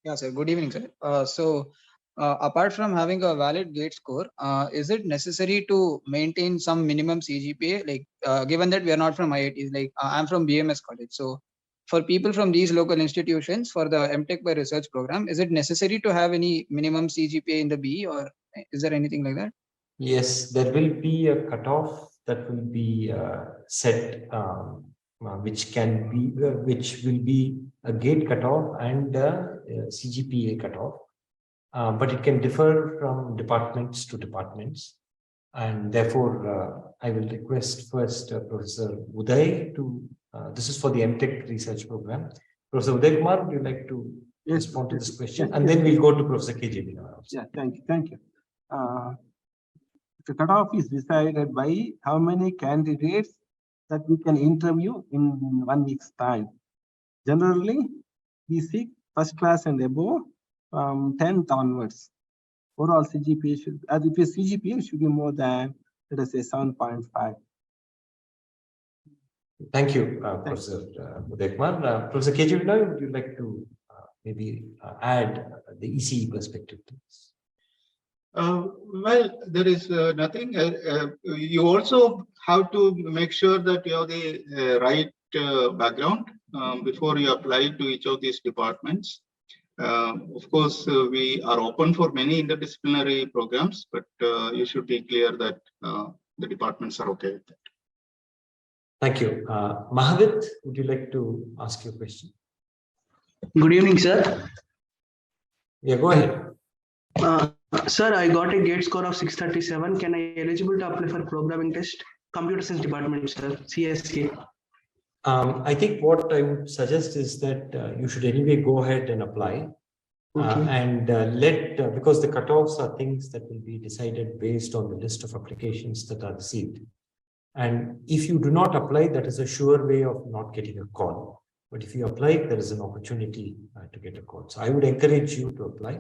Yeah, sir. Good evening, sir. So apart from having a valid gate score, is it necessary to maintain some minimum CGPA? Like, given that we are not from IITs, like I'm from BMS college. So for people from these local institutions for the MTech by research program, is it necessary to have any minimum CGPA in the BE, or is there anything like that? Yes, there will be a cutoff that will be set, which will be a gate cutoff and a CGPA cutoff. But it can differ from departments to departments. And therefore, I will request first Professor Uday to, this is for the MTech research program. Professor Uday Kumar, would you like to respond to this question? Yes, and then we'll go to Professor KJ Vinay. Yeah, thank you. The cutoff is decided by how many candidates that we can interview in 1 week's time. Generally, we seek first class and above from 10th onwards. Overall CGPA should, as if your CGPA should be more than, let us say, 7.5. Thank you, Professor Uday Kumar. Professor KJ Vinay, would you like to maybe add the ECE perspective to this? Well, there is nothing. You also have to make sure that you have the right background before you apply to each of these departments. Of course, we are open for many interdisciplinary programs, but you should be clear that the departments are okay with that. Thank you. Mahavit, would you like to ask your question? Good evening, sir. Yeah, go ahead. Sir, I got a gate score of 637. Can I eligible to apply for programming test? Computer science department, sir. CSK. I think what I would suggest is that you should anyway go ahead and apply. And because the cutoffs are things that will be decided based on the list of applications that are received. And if you do not apply, that is a sure way of not getting a call. But if you apply, there is an opportunity to get a call. So I would encourage you to apply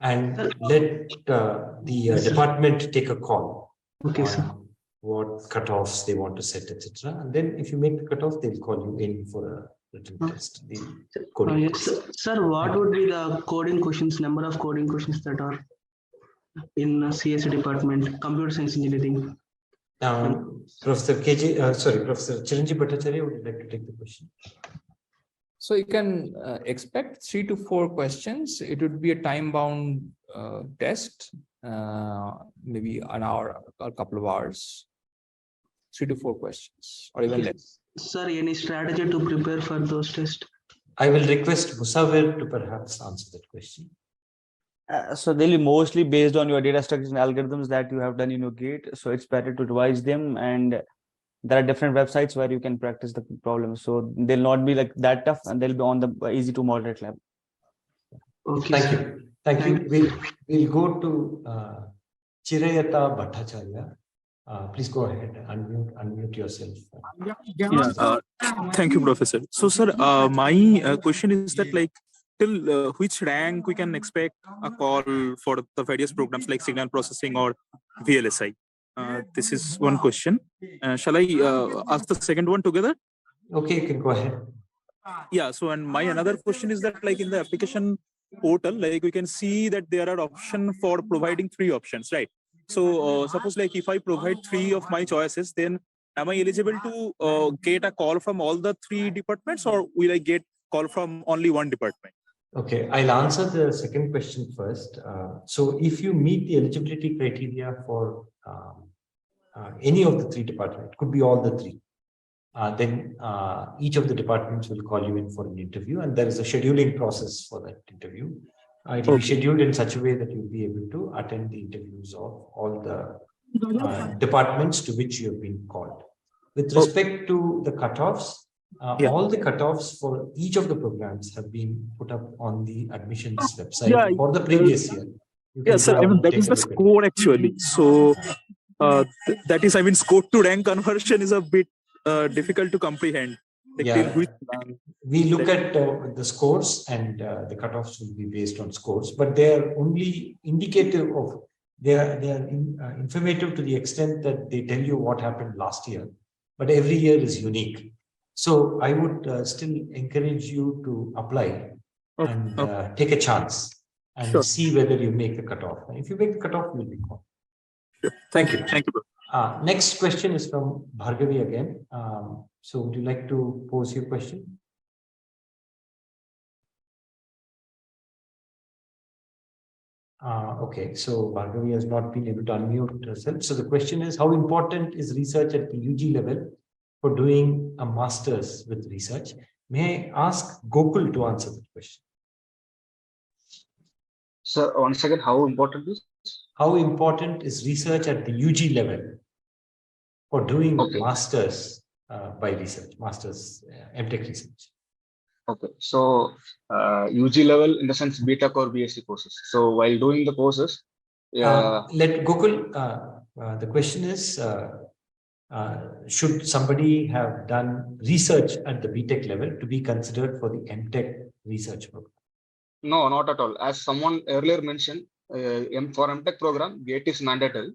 and let the department take a call on what cutoffs they want to set, etc. And then if you make the cutoff, they'll call you in for a written test. The coding Yes, sir, what would be the coding questions, number of coding questions that are in CSE department, computer science engineering? Professor Chiranjeev Bhattacharya, would you like to take the question? So you can expect 3 to 4 questions. It would be a time-bound test, maybe an hour, a couple of hours. 3 to 4 questions, or even less. Sir, any strategy to prepare for those tests? I will request Musawir to perhaps answer that question. So they'll be mostly based on your data structures and algorithms that you have done in your gate. So it's better to revise them, and there are different websites where you can practice the problems. So they'll not be like that tough, and they'll be on the easy to moderate level. Okay. Thank you. We'll go to Chirayata Bhattacharya. Please go ahead, unmute yourself. Thank you, Professor. So, sir, my question is that, like, till which rank we can expect a call for the various programs like signal processing or VLSI? This is one question. Shall I ask the second one together? Okay, you can go ahead. Yeah. So, and my another question is that, like, in the application portal, like, we can see that there are options for providing 3 options, right? So, suppose like if I provide 3 of my choices, then am I eligible to get a call from all the 3 departments, or will I get call from only one department? Okay, I'll answer the second question first. So if you meet the eligibility criteria for any of the 3 departments, it could be all the 3, then each of the departments will call you in for an interview, and there is a scheduling process for that interview. It will be scheduled in such a way that you'll be able to attend the interviews of all the departments to which you have been called. With respect to the cutoffs, all the cutoffs for each of the programs have been put up on the admissions website for the previous year. Yes, sir. I mean, that is the score actually. So that is, I mean, score to rank conversion is a bit difficult to comprehend. Like, we look at the scores, and the cutoffs will be based on scores, but they are only indicative of, they are informative to the extent that they tell you what happened last year, but every year is unique. So I would still encourage you to apply and take a chance. and Sure. see whether you make the cutoff. And if you make the cutoff, you'll be called. Thank you. Thank you. Next question is from Bhargavi again. So would you like to pose your question? Okay, so Bhargavi has not been able to unmute herself. So the question is, how important is research at the UG level for doing a master's with research? May I ask Gokul to answer the question? Sir, once again, how important is? How important is research at the UG level for doing masters by research, masters MTech research? Okay, so UG level in the sense BTech or BSc courses. So while doing the courses, let Gokul, the question is, should somebody have done research at the BTech level to be considered for the MTech research program? No, not at all. As someone earlier mentioned, for MTech program, GATE is mandatory,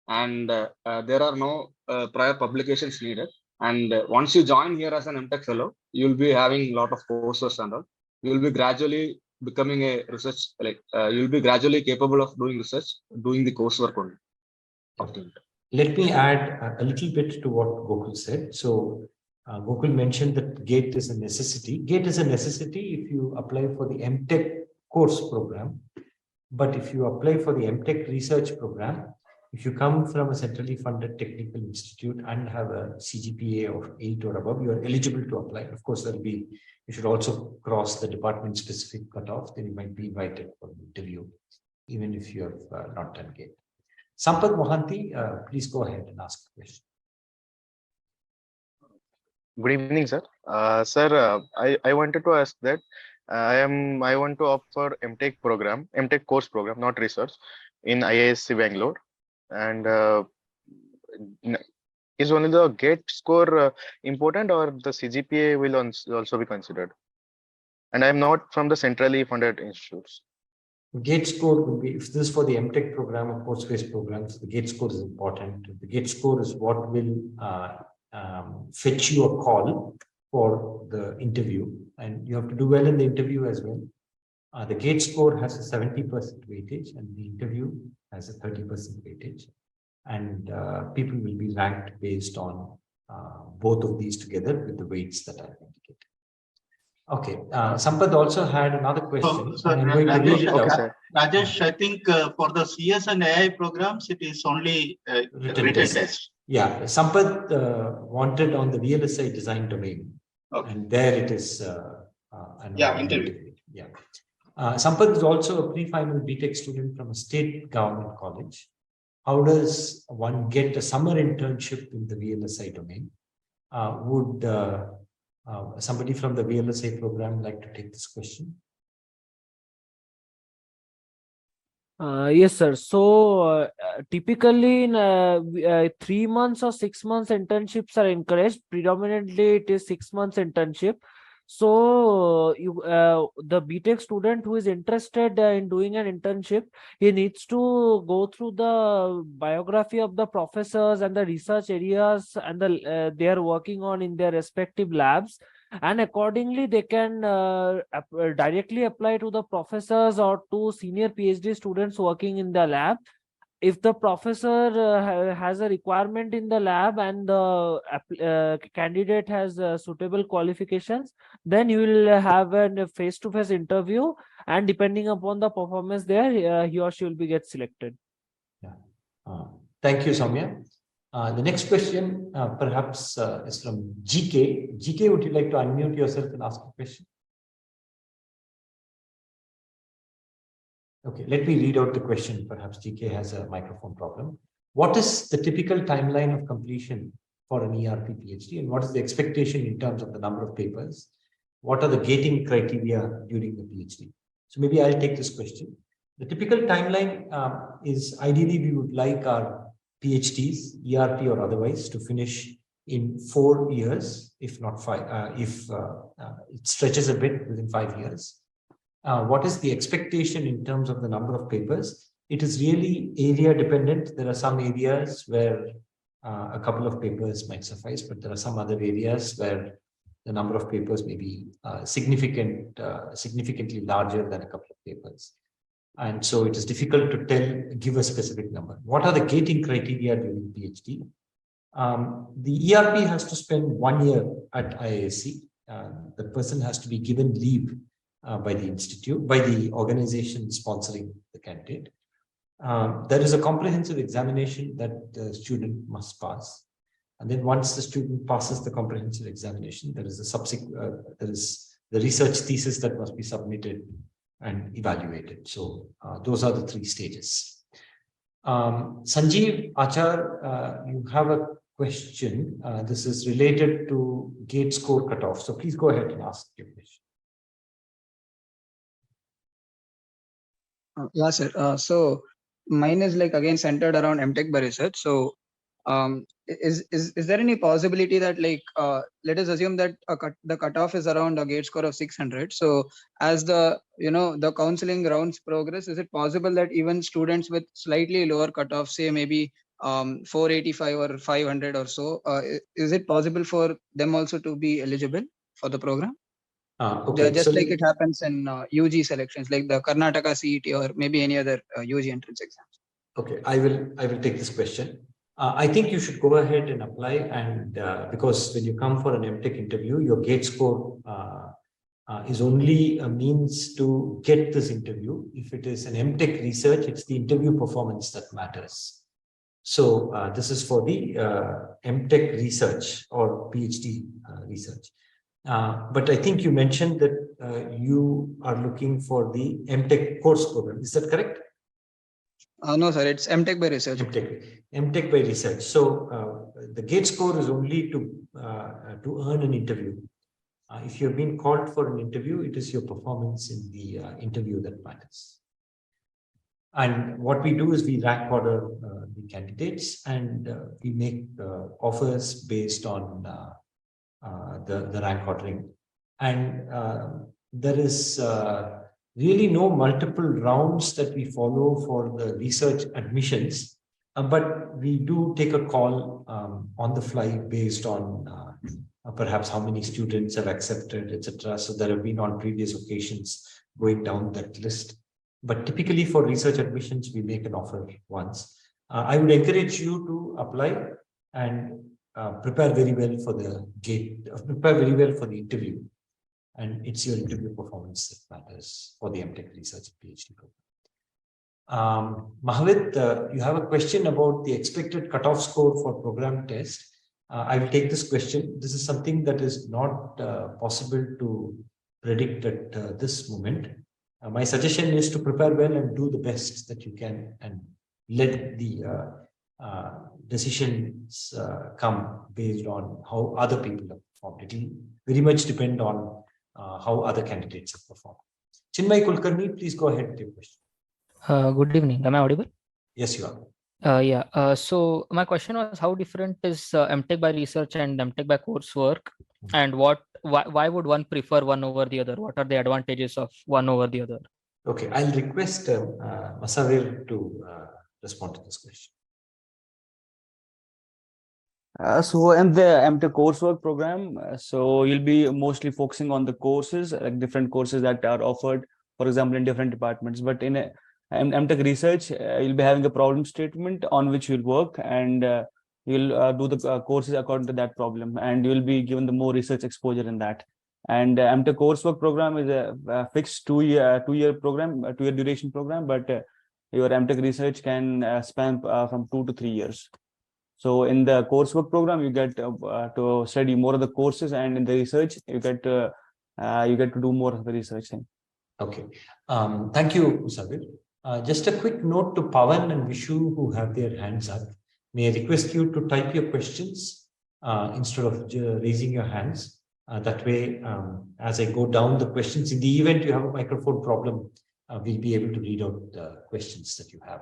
and there are no prior publications needed. And once you join here as an MTech fellow, you'll be having a lot of courses and all. You'll be gradually becoming a research, you'll be gradually capable of doing research, doing the coursework only. Let me add a little bit to what Gokul said. So Gokul mentioned that GATE is a necessity. GATE is a necessity if you apply for the MTech course program. But if you apply for the MTech research program, if you come from a centrally funded technical institute and have a CGPA of 8 or above, you are eligible to apply. Of course, you should also cross the department specific cutoff, then you might be invited for an interview, even if you have not done GATE. Sampath Mohanty, please go ahead and ask the question. Good evening, sir. Sir, I wanted to ask that I want to opt for MTech course program, not research, in IISc Bangalore. And is only the GATE score important, or the CGPA will also be considered? And I'm not from the centrally funded institutes. GATE score will be, if this is for the MTech program or course-based programs, the GATE score is important. The GATE score is what will fetch you a call for the interview, and you have to do well in the interview as well. The GATE score has a 70% weightage and the interview has a 30% weightage, and people will be ranked based on both of these together with the weights that I've indicated. Okay, Sampath also had another question. Rajesh, I think for the CS and AI programs, it is only written test. Yeah, Sampath wanted on the VLSI design domain, and there it is. Interview. Yeah. Sampath is also a pre-final BTech student from a state government college. How does one get a summer internship in the VLSI domain? Would somebody from the VLSI program like to take this question? Yes, sir. So typically in 3 months or 6 months internships are encouraged. Predominantly it is 6 months internship. So the BTech student who is interested in doing an internship, he needs to go through the biography of the professors and the research areas and they are working on in their respective labs, and accordingly they can directly apply to the professors or to senior PhD students working in the lab. If the professor has a requirement in the lab and the candidate has suitable qualifications, then you will have a face-to-face interview, and depending upon the performance there, he or she will be get selected. Thank you, Soumya. The next question perhaps is from GK. GK, would you like to unmute yourself and ask a question? Okay, let me read out the question. Perhaps GK has a microphone problem. What is the typical timeline of completion for an ERP PhD, and what is the expectation in terms of the number of papers? What are the gating criteria during the PhD? So maybe I'll take this question. The typical timeline is ideally we would like our PhDs, ERP or otherwise, to finish in 4 years, if not 5, if it stretches a bit, within 5 years. What is the expectation in terms of the number of papers? It is really area dependent. There are some areas where a couple of papers might suffice, but there are some other areas where the number of papers may be significantly larger than a couple of papers. And so it is difficult to give a specific number. What are the gating criteria during PhD? The ERP has to spend 1 year at IISc. The person has to be given leave by the institute, by the organization sponsoring the candidate. There is a comprehensive examination that the student must pass. And then once the student passes the comprehensive examination, there is the research thesis that must be submitted and evaluated. So those are the 3 stages. Sanjeev Achar, you have a question. This is related to GATE score cutoff. So please go ahead and ask your question. Yeah, sir. So mine is like again centered around MTech by research. So is there any possibility that like let us assume that the cutoff is around a GATE score of 600. So as the the counseling rounds progress, is it possible that even students with slightly lower cutoff, say maybe 485 or 500 or so, is it possible for them also to be eligible for the program? Okay, just like it happens in UG selections, like the Karnataka CET or maybe any other UG entrance exams. Okay, I will take this question. I think you should go ahead and apply, and because when you come for an MTech interview, your GATE score is only a means to get this interview. If it is an MTech research, it's the interview performance that matters. So this is for the MTech research or PhD research. But I think you mentioned that you are looking for the MTech course program. Is that correct? No, sir. It's MTech by research. MTech by research. So the GATE score is only to earn an interview. If you've been called for an interview, it is your performance in the interview that matters. And what we do is we rank order the candidates, and we make offers based on the rank ordering. And there is really no multiple rounds that we follow for the research admissions, but we do take a call on the fly based on perhaps how many students have accepted, etc. So there have been on previous occasions going down that list. But typically for research admissions, we make an offer once. I would encourage you to apply and prepare very well for the interview. And it's your interview performance that matters for the MTech research PhD program. Mahavit, you have a question about the expected cutoff score for program test. I will take this question. This is something that is not possible to predict at this moment. My suggestion is to prepare well and do the best that you can, and let the decisions come based on how other people have performed. It will very much depend on how other candidates have performed. Chinmay Kulkarni, please go ahead with your question. Good evening. Am I audible? Yes, you are. Yeah. So my question was, how different is MTech by research and MTech by coursework, and why would one prefer one over the other? What are the advantages of one over the other? Okay, I'll request Masavir to respond to this question. So in the MTech coursework program, so you'll be mostly focusing on the courses, like different courses that are offered, for example, in different departments. But in MTech research, you'll be having a problem statement on which you'll work, and you'll do the courses according to that problem, and you'll be given the more research exposure in that. And MTech coursework program is a fixed two-year program, a 2-year duration program, but your MTech research can span from 2 to 3 years. So in the coursework program, you get to study more of the courses, and in the research, you get to do more of the research thing. Okay, thank you, Sabir. Just a quick note to Pawan and Vishu who have their hands up. May I request you to type your questions instead of raising your hands. That way, as I go down the questions, in the event you have a microphone problem, we'll be able to read out the questions that you have.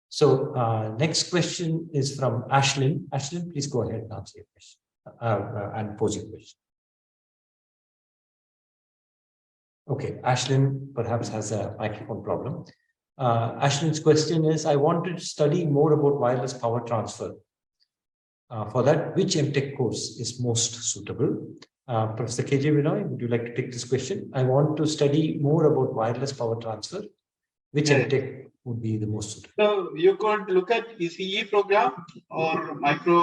So next question is from Ashlyn. Ashlyn, please go ahead and answer your question and pose your question. Okay, Ashlyn perhaps has a microphone problem. Ashlyn's question is, I wanted to study more about wireless power transfer. For that, which MTech course is most suitable? Professor KJ Vinoy, would you like to take this question? I want to study more about wireless power transfer. which Yeah. MTech would be the most suitable? So you could look at ECE program or micro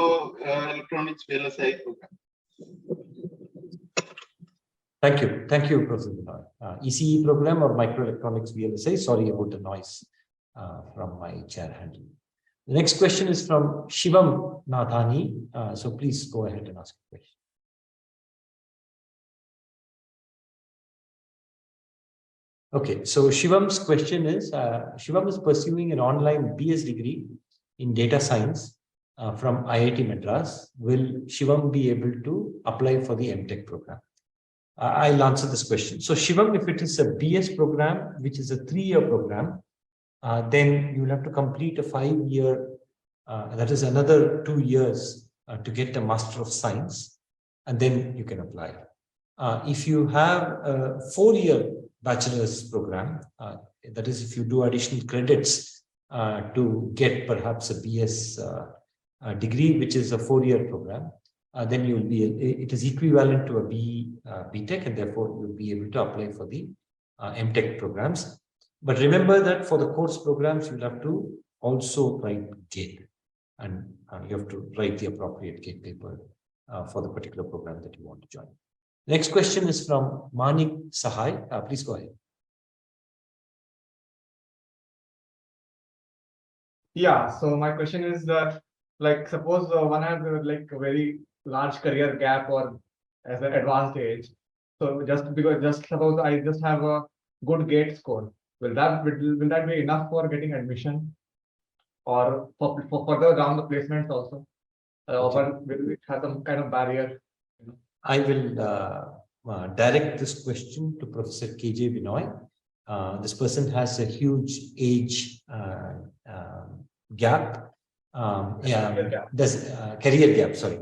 electronics VLSI program. Thank you. Thank you, Professor Binoy. ECE program or microelectronics VLSI? Sorry about the noise from my chair handle. The next question is from Shivam Nadhani. So please go ahead and ask a question. Okay, so Shivam's question is, Shivam is pursuing an online BS degree in data science from IIT Madras. Will Shivam be able to apply for the MTech program? I'll answer this question. So Shivam, if it is a BS program, which is a 3-year program, then you'll have to complete a 5-year, that is another 2 years to get a Master of Science, and then you can apply. If you have a 4-year bachelor's program, that is if you do additional credits to get perhaps a BS degree, which is a 4-year program, then you will be, it is equivalent to a BTech, and therefore you'll be able to apply for the MTech programs. But remember that for the course programs, you'll have to also write GATE, and you have to write the appropriate GATE paper for the particular program that you want to join. Next question is from Manik Sahai. Please go ahead. Yeah, so my question is that, like, suppose one has like a very large career gap or as an advanced age. So just suppose I just have a good GATE score. Will that be enough for getting admission, or for further down the placements also? Or will it have some kind of barrier? I will direct this question to Professor KJ Binoy. This person has a huge age gap. Does career gap? Sorry.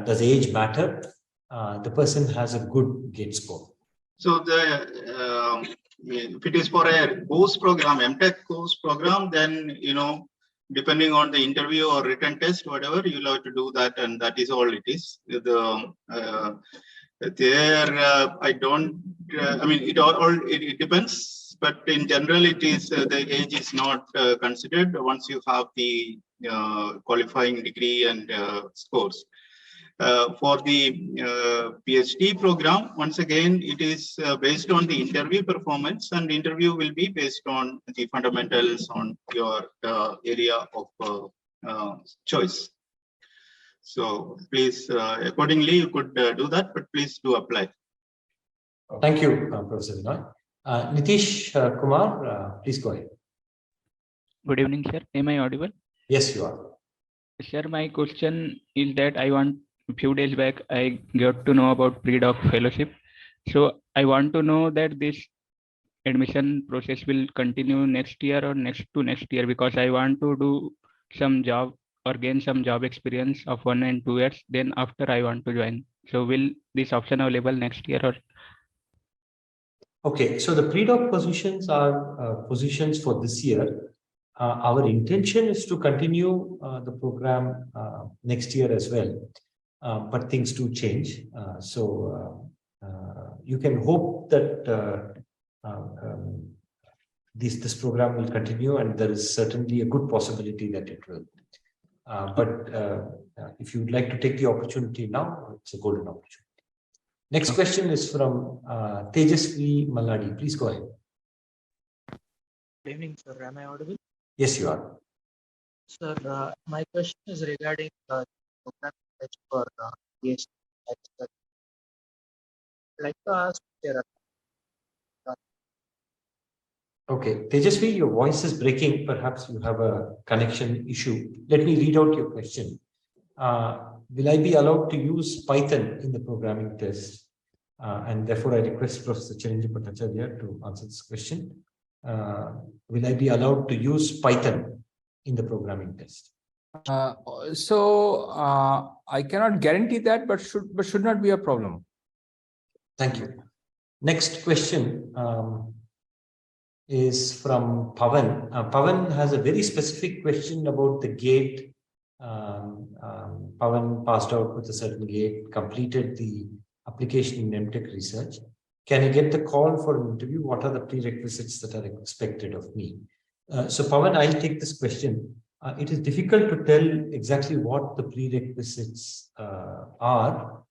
Does age matter? The person has a good GATE score. So if it is for a course program, MTech course program, then depending on the interview or written test, whatever, you'll have to do that, and that is all it is. I don't. I mean, it depends, but in general, it is the age is not considered once you have the qualifying degree and scores. For the PhD program, once again, it is based on the interview performance, and the interview will be based on the fundamentals on your area of choice. So please, accordingly, you could do that, but please do apply. Thank you, Professor Binoy. Nitish Kumar, please go ahead. Good evening, sir. Am I audible? Yes, you are. Sir, my question is that a few days back, I got to know about pre-doc fellowship. So I want to know that this admission process will continue next year or next year, because I want to do some job or gain some job experience of 1 and 2 years. Then after I want to join. So will this option available next year or? Okay, so the pre-doc positions are positions for this year. Our intention is to continue the program next year as well, but things do change. So you can hope that this program will continue, and there is certainly a good possibility that it will. But if you would like to take the opportunity now, it's a golden opportunity. Next question is from Tejasvi Maladi. Please go ahead. Good evening, sir. Am I audible? Yes, you are. Sir, my question is regarding the program for PhD. I'd like to ask there. Okay, Tejasvi, your voice is breaking. Perhaps you have a connection issue. Let me read out your question. Will I be allowed to use Python in the programming test? And therefore, I request Professor Chiranjeev Bhattacharya to answer this question. Will I be allowed to use Python in the programming test? I cannot guarantee that, but should not be a problem. Thank you. Next question is from Pavan. Pavan has a very specific question about the GATE. Pavan passed out with a certain GATE, completed the application in MTech research. Can I get the call for an interview? What are the prerequisites that are expected of me? So Pawan, I'll take this question. It is difficult to tell exactly what the prerequisites are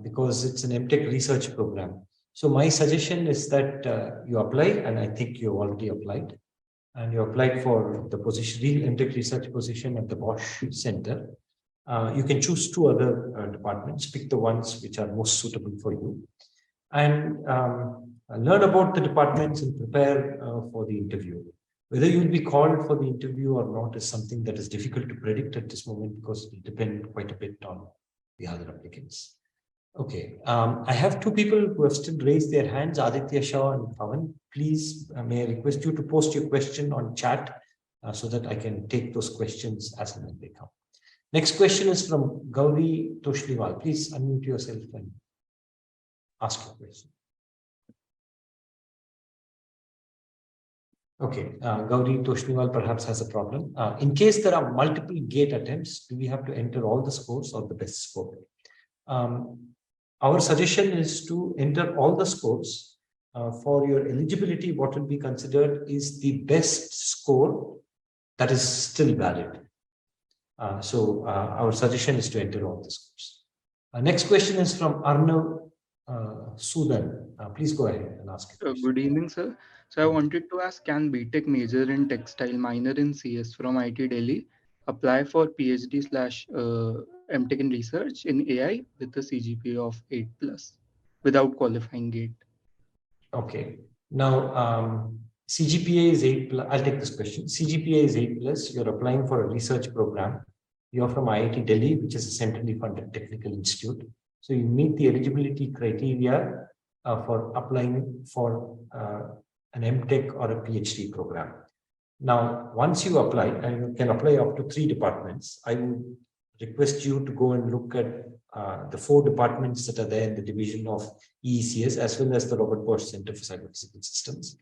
because it's an MTech research program. So my suggestion is that you apply, and I think you already applied, and you applied for the position, MTech research position at the Bosch Center. You can choose 2 other departments, pick the ones which are most suitable for you, and learn about the departments and prepare for the interview. Whether you'll be called for the interview or not is something that is difficult to predict at this moment because it will depend quite a bit on the other applicants. Okay, I have 2 people who have still raised their hands, Aditya Shah and Pawan. Please, may I request you to post your question on chat so that I can take those questions as and when they come. Next question is from Gauri Toshniwal. Please unmute yourself and ask your question. Okay, Gauri Toshniwal perhaps has a problem. In case there are multiple gate attempts, do we have to enter all the scores or the best score? Our suggestion is to enter all the scores. For your eligibility, what will be considered is the best score that is still valid. So our suggestion is to enter all the scores. Next question is from Arnav Sudan. Please go ahead and ask. Good evening, sir. So I wanted to ask, can BTech major in textile, minor in CS from IIT Delhi apply for PhD/MTech in research in AI with a CGPA of 8+ without qualifying gate? Okay. Now, CGPA is 8+. I'll take this question. CGPA is 8+. You're applying for a research program. You're from IIT Delhi, which is a centrally funded technical institute. So you meet the eligibility criteria for applying for an MTech or a PhD program. Now, once you apply, and you can apply up to 3 departments, I would request you to go and look at the 4 departments that are there in the division of IIScians, as well as the Robert Bosch Center for Cyber-Physical Systems.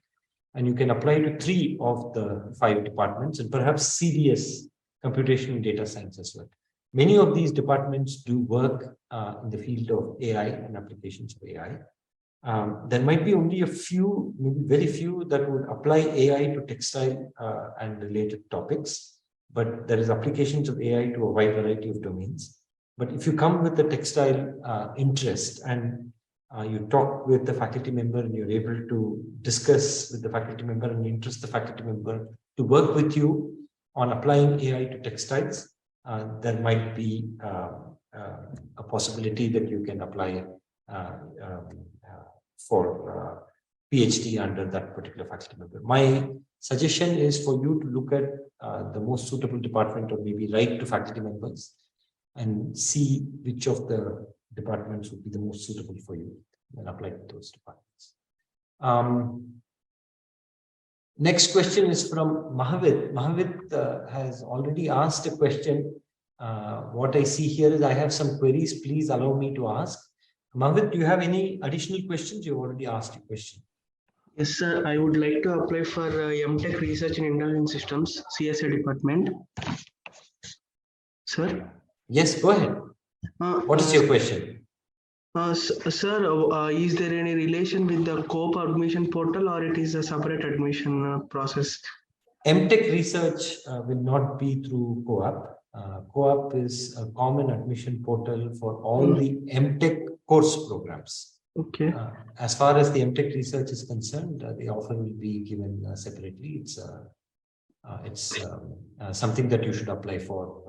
And you can apply to 3 of the 5 departments, and perhaps CDS, Computational and Data Science as well. Many of these departments do work in the field of AI and applications of AI. There might be only a few, maybe very few, that would apply AI to textile and related topics, but there is applications of AI to a wide variety of domains. But if you come with a textile interest and you talk with the faculty member and you're able to discuss with the faculty member and interest the faculty member to work with you on applying AI to textiles, there might be a possibility that you can apply for PhD under that particular faculty member. My suggestion is for you to look at the most suitable department, or maybe write to faculty members and see which of the departments would be the most suitable for you and apply to those departments. Next question is from Mahavit. Mahavit has already asked a question. What I see here is I have some queries. Please allow me to ask. Mahavit, do you have any additional questions? You already asked a question. Yes, sir. I would like to apply for MTech Research in Intelligent Systems, CSA department. Sir? Yes, go ahead. What is your question? Sir, is there any relation with the COOP admission portal, or it is a separate admission process? MTech research will not be through COOP. COOP is a common admission portal for all the MTech course programs. Okay. As far as the MTech research is concerned, the offer will be given separately. It's something that you should apply for.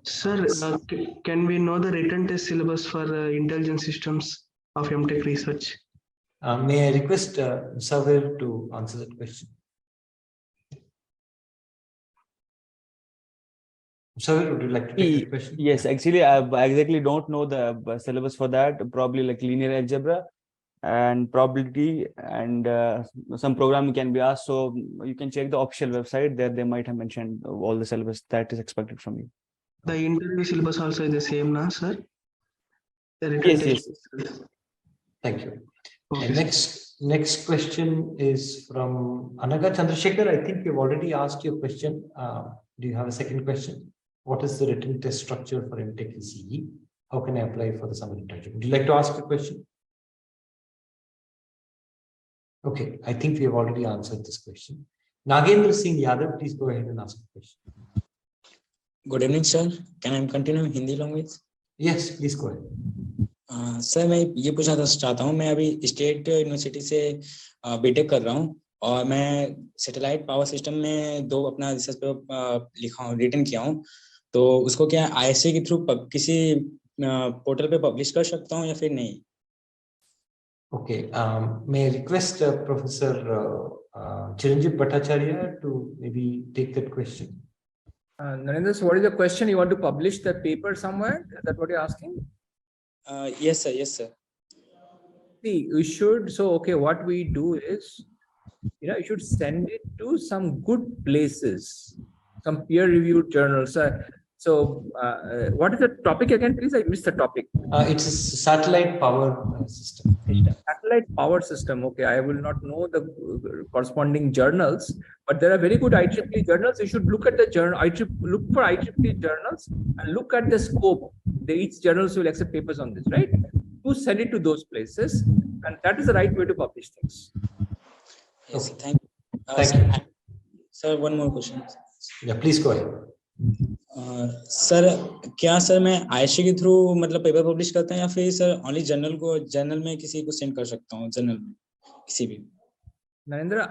Sir, can we know the written test syllabus for intelligent systems of MTech research? May I request Savir to answer that question? Savir, would you like to take the question? Yes, actually, I exactly don't know the syllabus for that. Probably like linear algebra and probability, and some programming can be asked. So you can check the official website there. They might have mentioned all the syllabus that is expected from you. The interview syllabus also is the same now, sir? Yes. Thank you. Okay. And next question is from Anaga Chandrasekhar. I think you've already asked your question. Do you have a second question? What is the written test structure for MTech ECE? How can I apply for the summer internship? Would you like to ask a question? Okay, I think we have already answered this question. Nagendra Singh Yadav, please go ahead and ask the question. Good evening sir, can I continue Hindi language? Yes please go ahead. Sir मैं ये पूछना चाहता हूँ, मैं अभी state university से BTech कर रहा हूँ और मैं सैटेलाइट पावर सिस्टम में 2 अपना रिसर्च पेपर लिखा हूँ, रिटन किया हूँ, तो उसको क्या IISc के थ्रू किसी पोर्टल पे पब्लिश कर सकता हूँ या फिर नहीं? Okay, may I request Professor Chiranjeev Bhattacharya to maybe take that question? Narendra, so what is the question? You want to publish that paper somewhere? Is that what you're asking? Yes, sir. Yes, sir. See, we should. So, okay, what we do is, you should send it to some good places, some peer-reviewed journals. So, what is the topic again, please? I missed the topic. It's a satellite power system. Satellite power system. Okay, I will not know the corresponding journals, but there are very good IEEE journals. You should look at the journal. Look for IEEE journals and look at the scope. Each journals will accept papers on this, right? To send it to those places, and that is the right way to publish things. Yes, thank you. Thank you. Sir, one more question. Yeah, please go ahead. Sir क्या sir मैं IISc के through मतलब paper publish करता हूँ या फिर sir only journal में किसी को सेंड कर सकता हूँ, जर्नल में किसी भी? Narendra,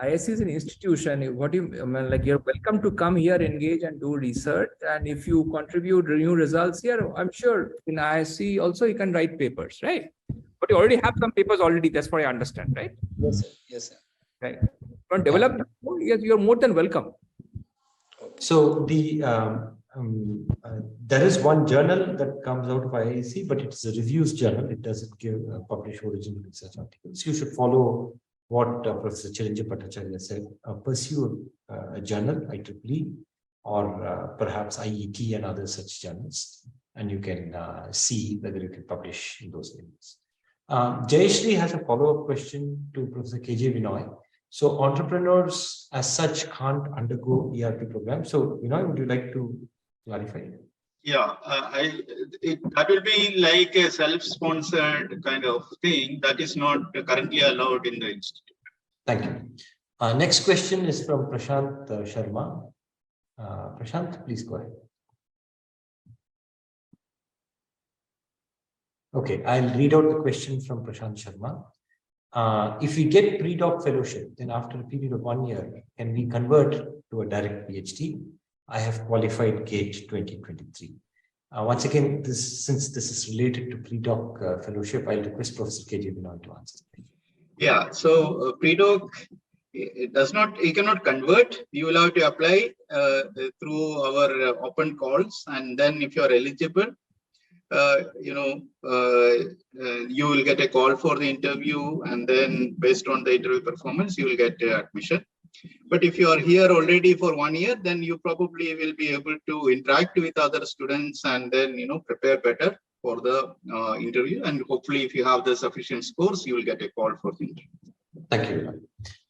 IISc is an institution. What you like, you're welcome to come here, engage and do research. And if you contribute new results here, I'm sure in IISc also you can write papers, right? But you already have some papers already. That's what I understand, right? Yes, sir. Yes, sir. Right. Don't develop. Yes, you're more than welcome. So there is one journal that comes out of IISc, but it's a reviews journal. It doesn't give publish original research articles. You should follow what Professor Chiranjeev Bhattacharya said. Pursue a journal, IEEE, or perhaps IET and other such journals, and you can see whether you can publish in those areas. Jayashri has a follow-up question to Professor KJ Vinoy. So entrepreneurs as such can't undergo ERP program. So Vinoy, would you like to clarify? Yeah, that will be like a self-sponsored kind of thing that is not currently allowed in the institute. Thank you. Next question is from Prashant Sharma. Prashant, please go ahead. Okay, I'll read out the question from Prashant Sharma. If we get pre-doc fellowship, then after a period of 1 year, can we convert to a direct PhD? I have qualified GATE 2023. Once again, since this is related to pre-doc fellowship, I'll request Professor KJ Vinoy to answer. Yeah, so pre-doc, it does not, you cannot convert. You will have to apply through our open calls, and then if you are eligible, you will get a call for the interview, and then based on the interview performance, you will get admission. But if you are here already for 1 year, then you probably will be able to interact with other students and then prepare better for the interview. And hopefully, if you have the sufficient scores, you will get a call for the interview. Thank you.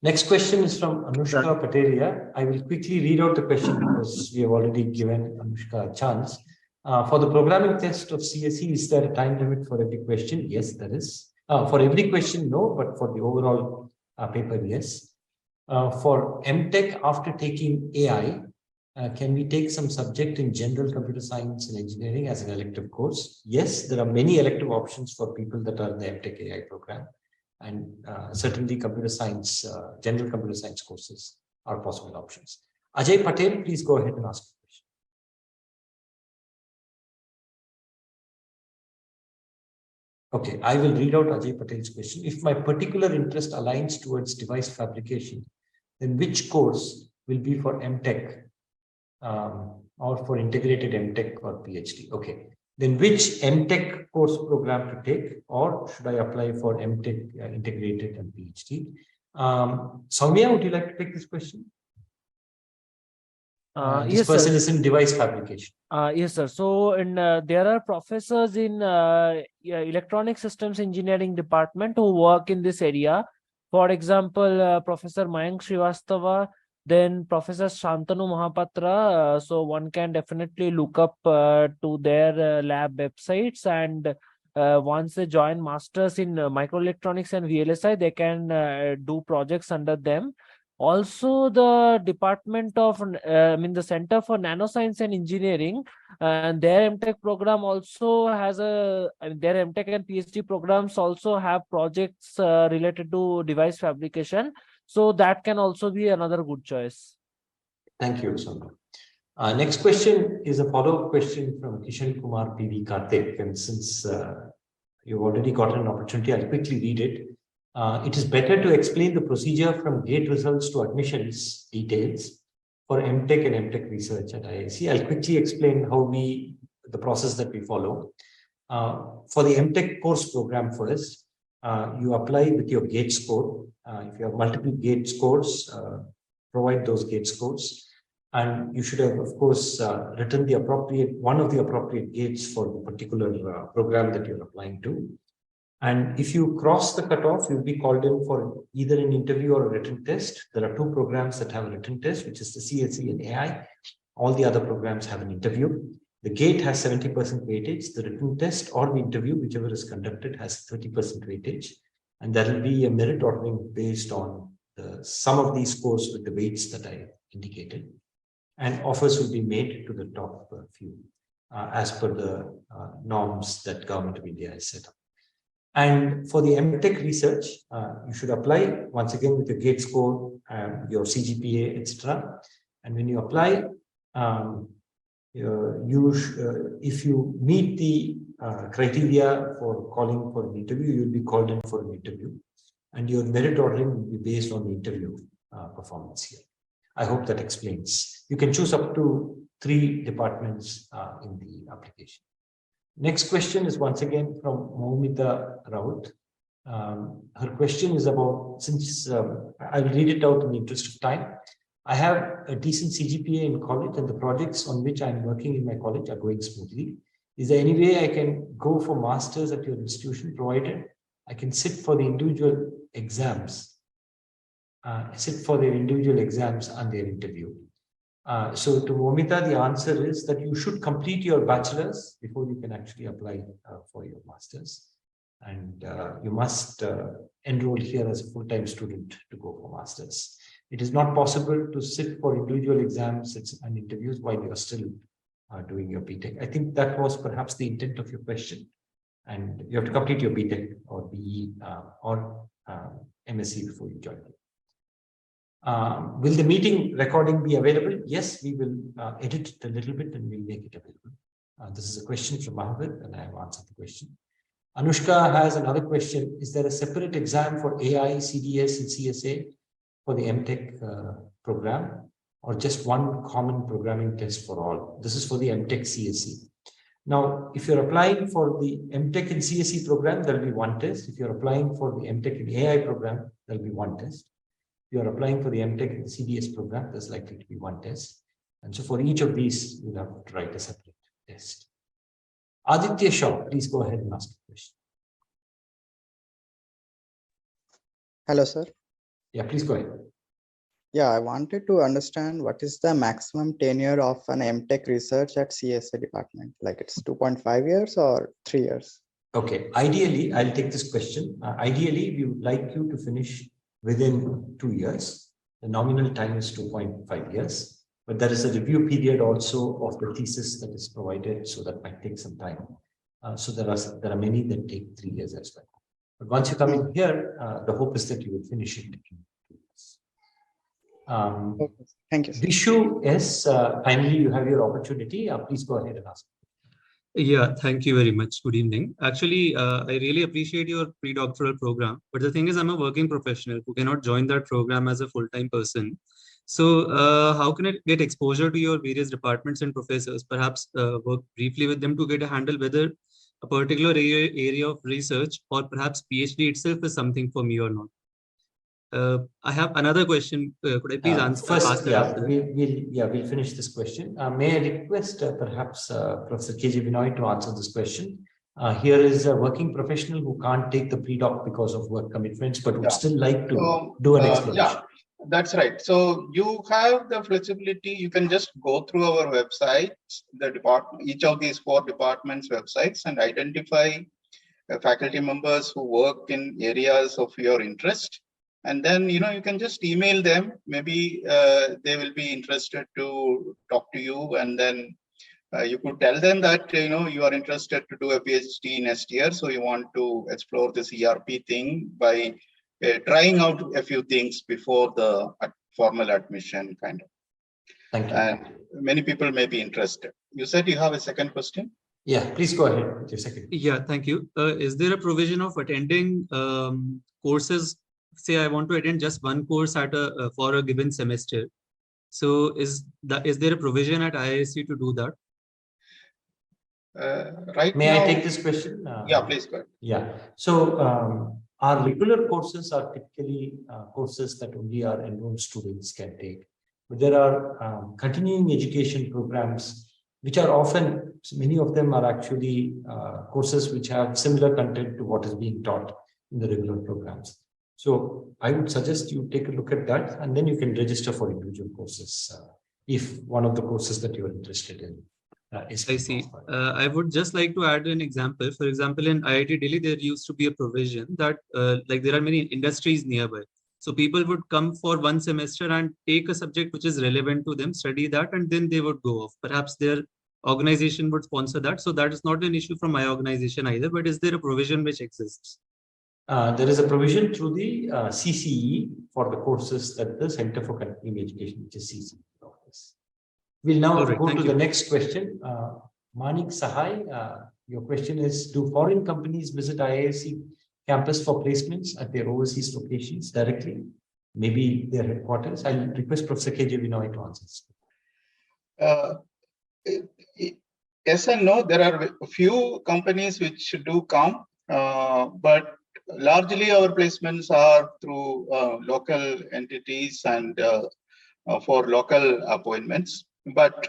Next question is from Anushka Pateria. I will quickly read out the question because we have already given Anushka a chance. For the programming test of CSE, is there a time limit for every question? Yes, there is. For every question, no, but for the overall paper, yes. For MTech, after taking AI, can we take some subject in general computer science and engineering as an elective course? Yes, there are many elective options for people that are in the MTech AI program. And certainly computer science, general computer science courses are possible options. Ajay Patel, please go ahead and ask. Okay, I will read out Ajay Patel's question. If my particular interest aligns towards device fabrication, then which course will be for MTech or for integrated MTech or PhD? Okay, then which MTech course program to take, or should I apply for MTech integrated and PhD? Soumya, would you like to take this question? This Yes, person sir. is in device fabrication. Yes, sir. So, there are professors in electronic systems engineering department who work in this area. For example, Professor Mayank Srivastava, then Professor Shantanu Mahapatra. So one can definitely look up to their lab websites, and once they join masters in microelectronics and VLSI, they can do projects under them. Also, the Department of, the Center for Nanoscience and Engineering, and their MTech program also has their MTech and PhD programs also have projects related to device fabrication. So that can also be another good choice. Thank you, Sondra. Next question is a follow-up question from Kishan Kumar PV Karthik. And since you've already gotten an opportunity, I'll quickly read it. It is better to explain the procedure from GATE results to admissions details for MTech and MTech research at IISc. I'll quickly explain the process that we follow. For the MTech course program first, you apply with your GATE score. If you have multiple GATE scores, provide those GATE scores. And you should have, of course, written one of the appropriate gates for the particular program that you're applying to. And if you cross the cutoff, you'll be called in for either an interview or a written test. There are 2 programs that have a written test, which is the CSE and AI. All the other programs have an interview. The gate has 70% weightage. The written test or the interview, whichever is conducted, has 30% weightage. And there will be a merit ordering based on the sum of these scores with the weights that I indicated. And offers will be made to the top few as per the norms that Government of India has set up. And for the MTech research, you should apply once again with your GATE score, your CGPA, etc. And when you apply, if you meet the criteria for calling for an interview, you'll be called in for an interview. And your merit ordering will be based on the interview performance here. I hope that explains. You can choose up to 3 departments in the application. Next question is once again from Moumita Raut. Her question is about, since I'll read it out in the interest of time. I have a decent CGPA in college and the projects on which I'm working in my college are going smoothly. Is there any way I can go for masters at your institution, provided I can sit for the individual exams? Sit for their individual exams and their interview. So to Momita, the answer is that you should complete your bachelor's before you can actually apply for your master's. And you must enroll here as a full-time student to go for master's. It is not possible to sit for individual exams and interviews while you're still doing your BTech. I think that was perhaps the intent of your question. And you have to complete your BTech or BE or MSc before you join. Will the meeting recording be available? Yes, we will edit it a little bit and we'll make it available. This is a question from Mahavir and I have answered the question. Anushka has another question. Is there a separate exam for AI, CDS and CSA for the MTech program, or just one common programming test for all? This is for the MTech CSE. Now, if you're applying for the MTech and CSE program, there'll be one test. If you're applying for the MTech and AI program, there'll be one test. If you're applying for the MTech and CDS program, there's likely to be one test. And so for each of these, you'll have to write a separate test. Aditya Shaw, please go ahead and ask the question. Hello, sir. Yeah, please go ahead. Yeah, I wanted to understand what is the maximum tenure of an MTech research at CSA department? Like it's 2.5 years or 3 years? Okay, ideally, I'll take this question. Ideally, we would like you to finish within 2 years. The nominal time is 2.5 years, but there is a review period also of the thesis that is provided, so that might take some time. So there are many that take 3 years as well. But once you come in here, the hope is that you will finish it in 2 years. Okay. Thank you, sir. Vishu, yes, finally you have your opportunity. Please go ahead and ask. Yeah, thank you very much. Good evening. Actually, I really appreciate your pre-doctoral program, but the thing is I'm a working professional who cannot join that program as a full-time person. So how can I get exposure to your various departments and professors, perhaps work briefly with them to get a handle whether a particular area of research or perhaps PhD itself is something for me or not? I have another question. Could I please answer? First, we'll finish this question. May I request perhaps Professor KJ Binoy to answer this question? Here is a working professional who can't take the pre-doc because of work commitments, but would still like to do an explanation. Yeah, that's right. So you have the flexibility. You can just go through our website, each of these 4 departments' websites, and identify faculty members who work in areas of your interest. And then, you can just email them. Maybe they will be interested to talk to you. And then you could tell them that, you are interested to do a PhD next year. So you want to explore this ERP thing by trying out a few things before the formal admission kind of. Thank you. And many people may be interested. You said you have a second question? Yeah, please go ahead with your second. Yeah, thank you. Is there a provision of attending courses? Say I want to attend just one course at for a given semester. So is there a provision at IISc to do that? Right May now, I take this question? Yeah, please go ahead. Yeah. So our regular courses are typically courses that only our enrolled students can take. But there are continuing education programs, which are often, many of them are actually courses which have similar content to what is being taught in the regular programs. So I would suggest you take a look at that, and then you can register for individual courses if one of the courses that you are interested in is. I see. I would just like to add an example. For example, in IIT Delhi, there used to be a provision that like there are many industries nearby. So people would come for one semester and take a subject which is relevant to them, study that, and then they would go off. Perhaps their organization would sponsor that. So that is not an issue from my organization either, but is there a provision which exists? There is a provision through the CCE for the courses that the Center for Continuing Education, which is CCE, offers. We'll now go to the next question. Manik Sahai, your question is, do foreign companies visit IISc campus for placements at their overseas locations directly? Maybe their headquarters? I'll request Professor KJ Vinoy to answer this. Yes and no. There are a few companies which do come, but largely our placements are through local entities and for local appointments. But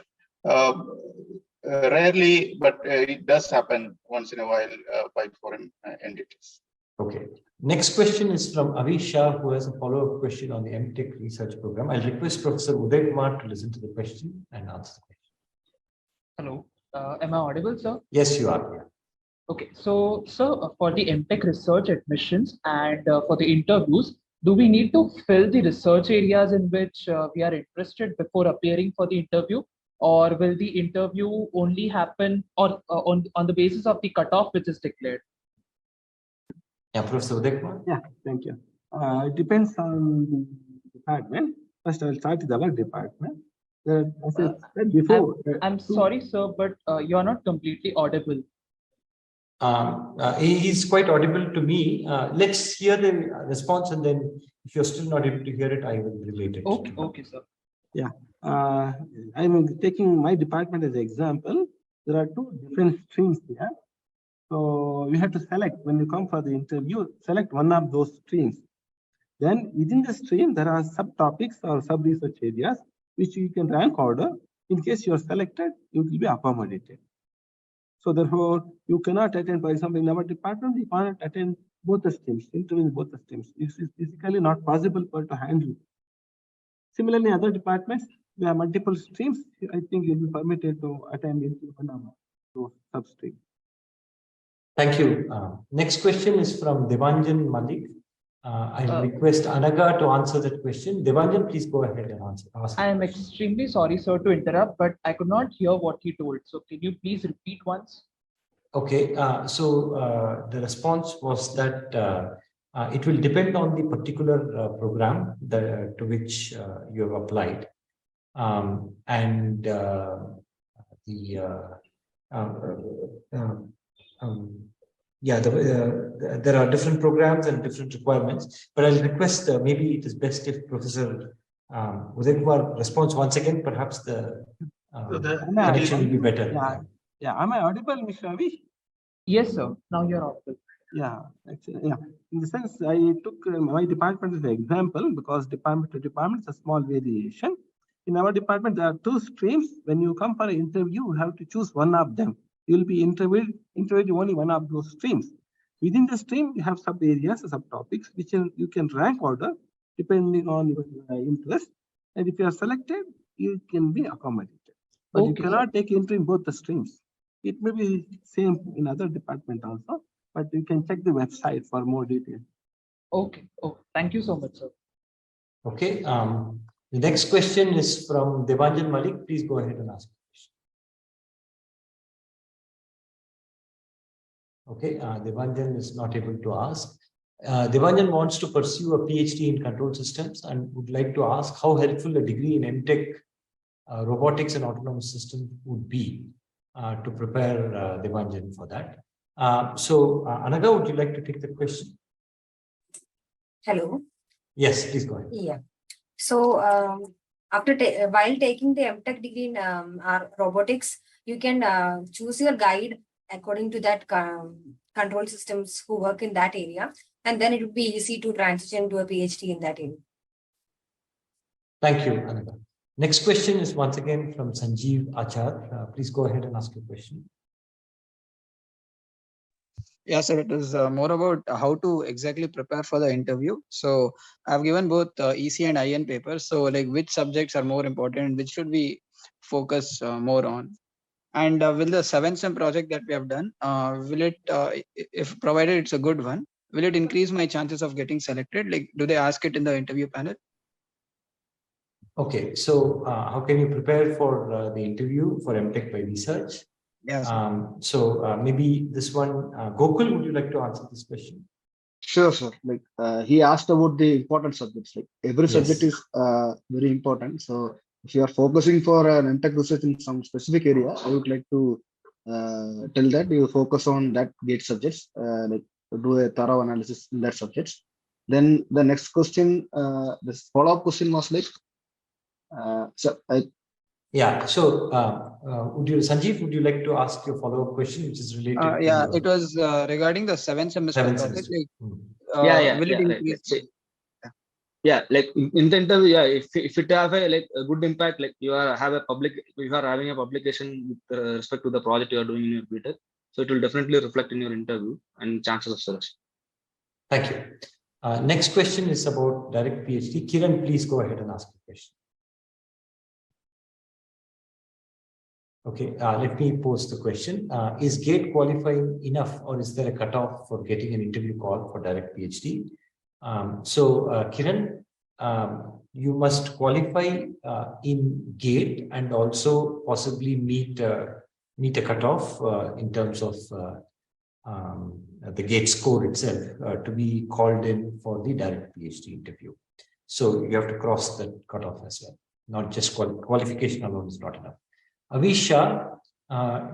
rarely, but it does happen once in a while by foreign entities. Okay. Next question is from Avi Shah, who has a follow-up question on the MTech research program. I'll request Professor Uday Kumar to listen to the question and answer the question. Hello, am I audible, sir? Yes, you are. Yeah. Okay, so for the MTech research admissions and for the interviews, do we need to fill the research areas in which we are interested before appearing for the interview, or will the interview only happen on the basis of the cutoff which is declared? Yeah, Professor Uday Kumar. Yeah, thank you. It depends on the department. First, I'll start with our department. As I said before, I'm sorry, sir, but you're not completely audible. He's quite audible to me. Let's hear the response, and then if you're still not able to hear it, I will relate it. Okay, sir. Yeah, I'm taking my department as an example. There are two different streams here. So you have to select, when you come for the interview, select one of those streams. Then within the stream, there are subtopics or sub-research areas, which you can rank order. In case you are selected, you will be accommodated. So therefore, you cannot attend, for example, in our department, you cannot attend both the streams, interview in both the streams. This is physically not possible for to handle. Similarly, other departments, there are multiple streams. I think you'll be permitted to attend into one of those sub-streams. Thank you. Next question is from Devanjan Malik. I request Anaga to answer that question. Devanjan, please go ahead and answer. I am extremely sorry, sir, to interrupt, but I could not hear what he told. So can you please repeat once? Okay. So the response was that it will depend on the particular program to which you have applied. There are different programs and different requirements, but I'll request maybe it is best if Professor Uday Kumar responds once again. Perhaps the connection will be better. Yeah. Am I audible, Mr. Avi? Yes, sir. Now you're audible. Yeah, actually, yeah. In the sense, I took my department as an example because department to department is a small variation. In our department, there are two streams. When you come for an interview, you have to choose one of them. You will be interviewed only one of those streams. Within the stream, you have sub areas, subtopics, which you can rank order depending on your interest. And if you are selected, you can be accommodated. But you cannot take entry in both the streams. It may be same in other department also. but you can check the website for more details. Okay. Oh, thank you so much, sir. Okay. The next question is from Devanjan Malik. Please go ahead and ask. Okay, Devanjan is not able to ask. Devanjan wants to pursue a PhD in control systems and would like to ask how helpful a degree in MTech robotics and autonomous systems would be to prepare Devanjan for that. Anaga, would you like to take the question? Hello. Yes, please go ahead. Yeah. So while taking the MTech degree in robotics, you can choose your guide according to that control systems who work in that area, and then it would be easy to transition to a PhD in that area. Thank you, Anaga. Next question is once again from Sanjeev Achar. Please go ahead and ask your question. Yeah, sir, it is more about how to exactly prepare for the interview. So I've given both EC and IN papers. So like which subjects are more important, which should we focus more on? And will the 7th SEM project that we have done, will it, if provided it's a good one, will it increase my chances of getting selected? Like, do they ask it in the interview panel? Okay, so how can you prepare for the interview for MTech by research? Yes. Maybe this one, Gokul, would you like to answer this question? Sure, sir. Like he asked about the important subjects. Like every subject Yes. is very important. So if you are focusing for an MTech research in some specific area, I would like to tell that you focus on that GATE subjects, like do a thorough analysis in that subjects. Then the next question, this follow-up question was like, Yeah. So, Sanjeev, would you like to ask your follow-up question, which is related Yeah, to it was regarding the 7th semester seventh project. semester? Like, will it increase? Yeah, like in the interview, yeah, if it have a good impact, like you are having a publication with respect to the project you are doing in your BTech, so it will definitely reflect in your interview and chances of selection. Thank you. Next question is about direct PhD. Kiran, please go ahead and ask the question. Okay, let me pose the question. Is GATE qualifying enough, or is there a cutoff for getting an interview call for direct PhD? Kiran, you must qualify in GATE and also possibly meet a cutoff in terms of the GATE score itself to be called in for the direct PhD interview. So you have to cross the cutoff as well. Not just qualification alone is not enough. Avisha,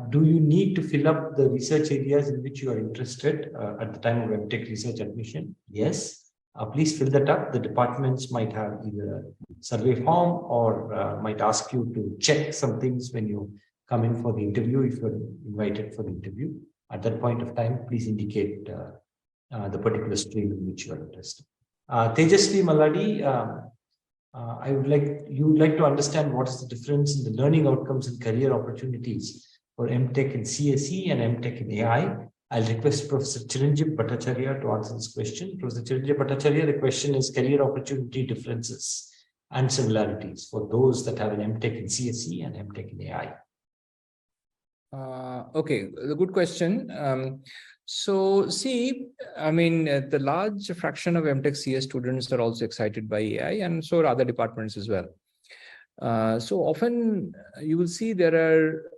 do you need to fill up the research areas in which you are interested at the time of MTech research admission? Yes. Please fill that up. The departments might have either a survey form or might ask you to check some things when you come in for the interview, if you're invited for the interview. At that point of time, please indicate the particular stream in which you are interested. Tejasvi Maladi, you would like to understand what is the difference in the learning outcomes and career opportunities for MTech in CSE and MTech in AI. I'll request Professor Chiranjeev Bhattacharya to answer this question. Professor Chiranjeev Bhattacharya, the question is career opportunity differences and similarities for those that have an MTech in CSE and MTech in AI. Okay, a good question. So see, I mean, the large fraction of MTech CS students are also excited by AI, and so are other departments as well. So often you will see there are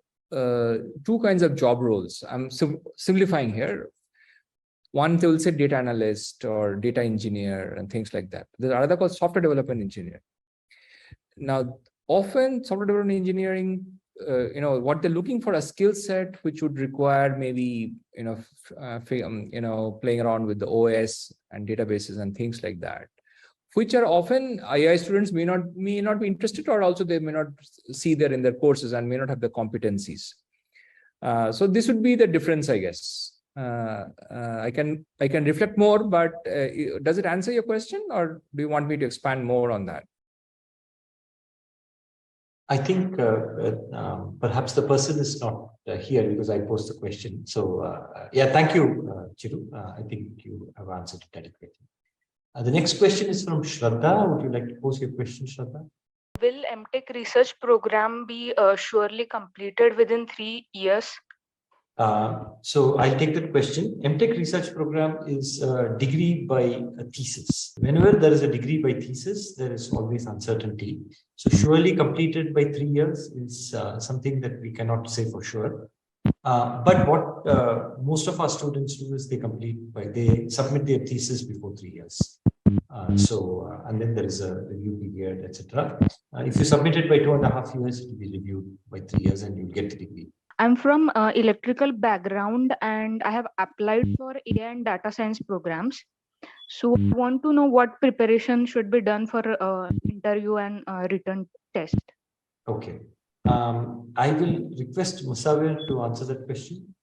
two kinds of job roles. I'm simplifying here. One, they will say data analyst or data engineer and things like that. There's another called software development engineer. Now, often software development engineering, what they're looking for a skill set which would require maybe playing around with the OS and databases and things like that, which are often AI students may not be interested, or also they may not see there in their courses and may not have the competencies. So this would be the difference, I guess. I can reflect more, but does it answer your question, or do you want me to expand more on that? I think perhaps the person is not here because I posed the question. So yeah, thank you, Chiru. I think you have answered it adequately. The next question is from Shraddha. Would you like to pose your question, Shraddha? Will MTech research program be surely completed within 3 years? So I'll take that question. MTech research program is a degree by a thesis. Whenever there is a degree by thesis, there is always uncertainty. So surely completed by 3 years is something that we cannot say for sure. But what most of our students do is they submit their thesis before 3 years. And then there is a review period, etc. If you submit it by 2.5 years, it will be reviewed by 3 years and you'll get the degree. I'm from electrical background and I have applied for AI and data science programs. So I want to know what preparation should be done for interview and written test. Okay. I will request Musawir to answer that question.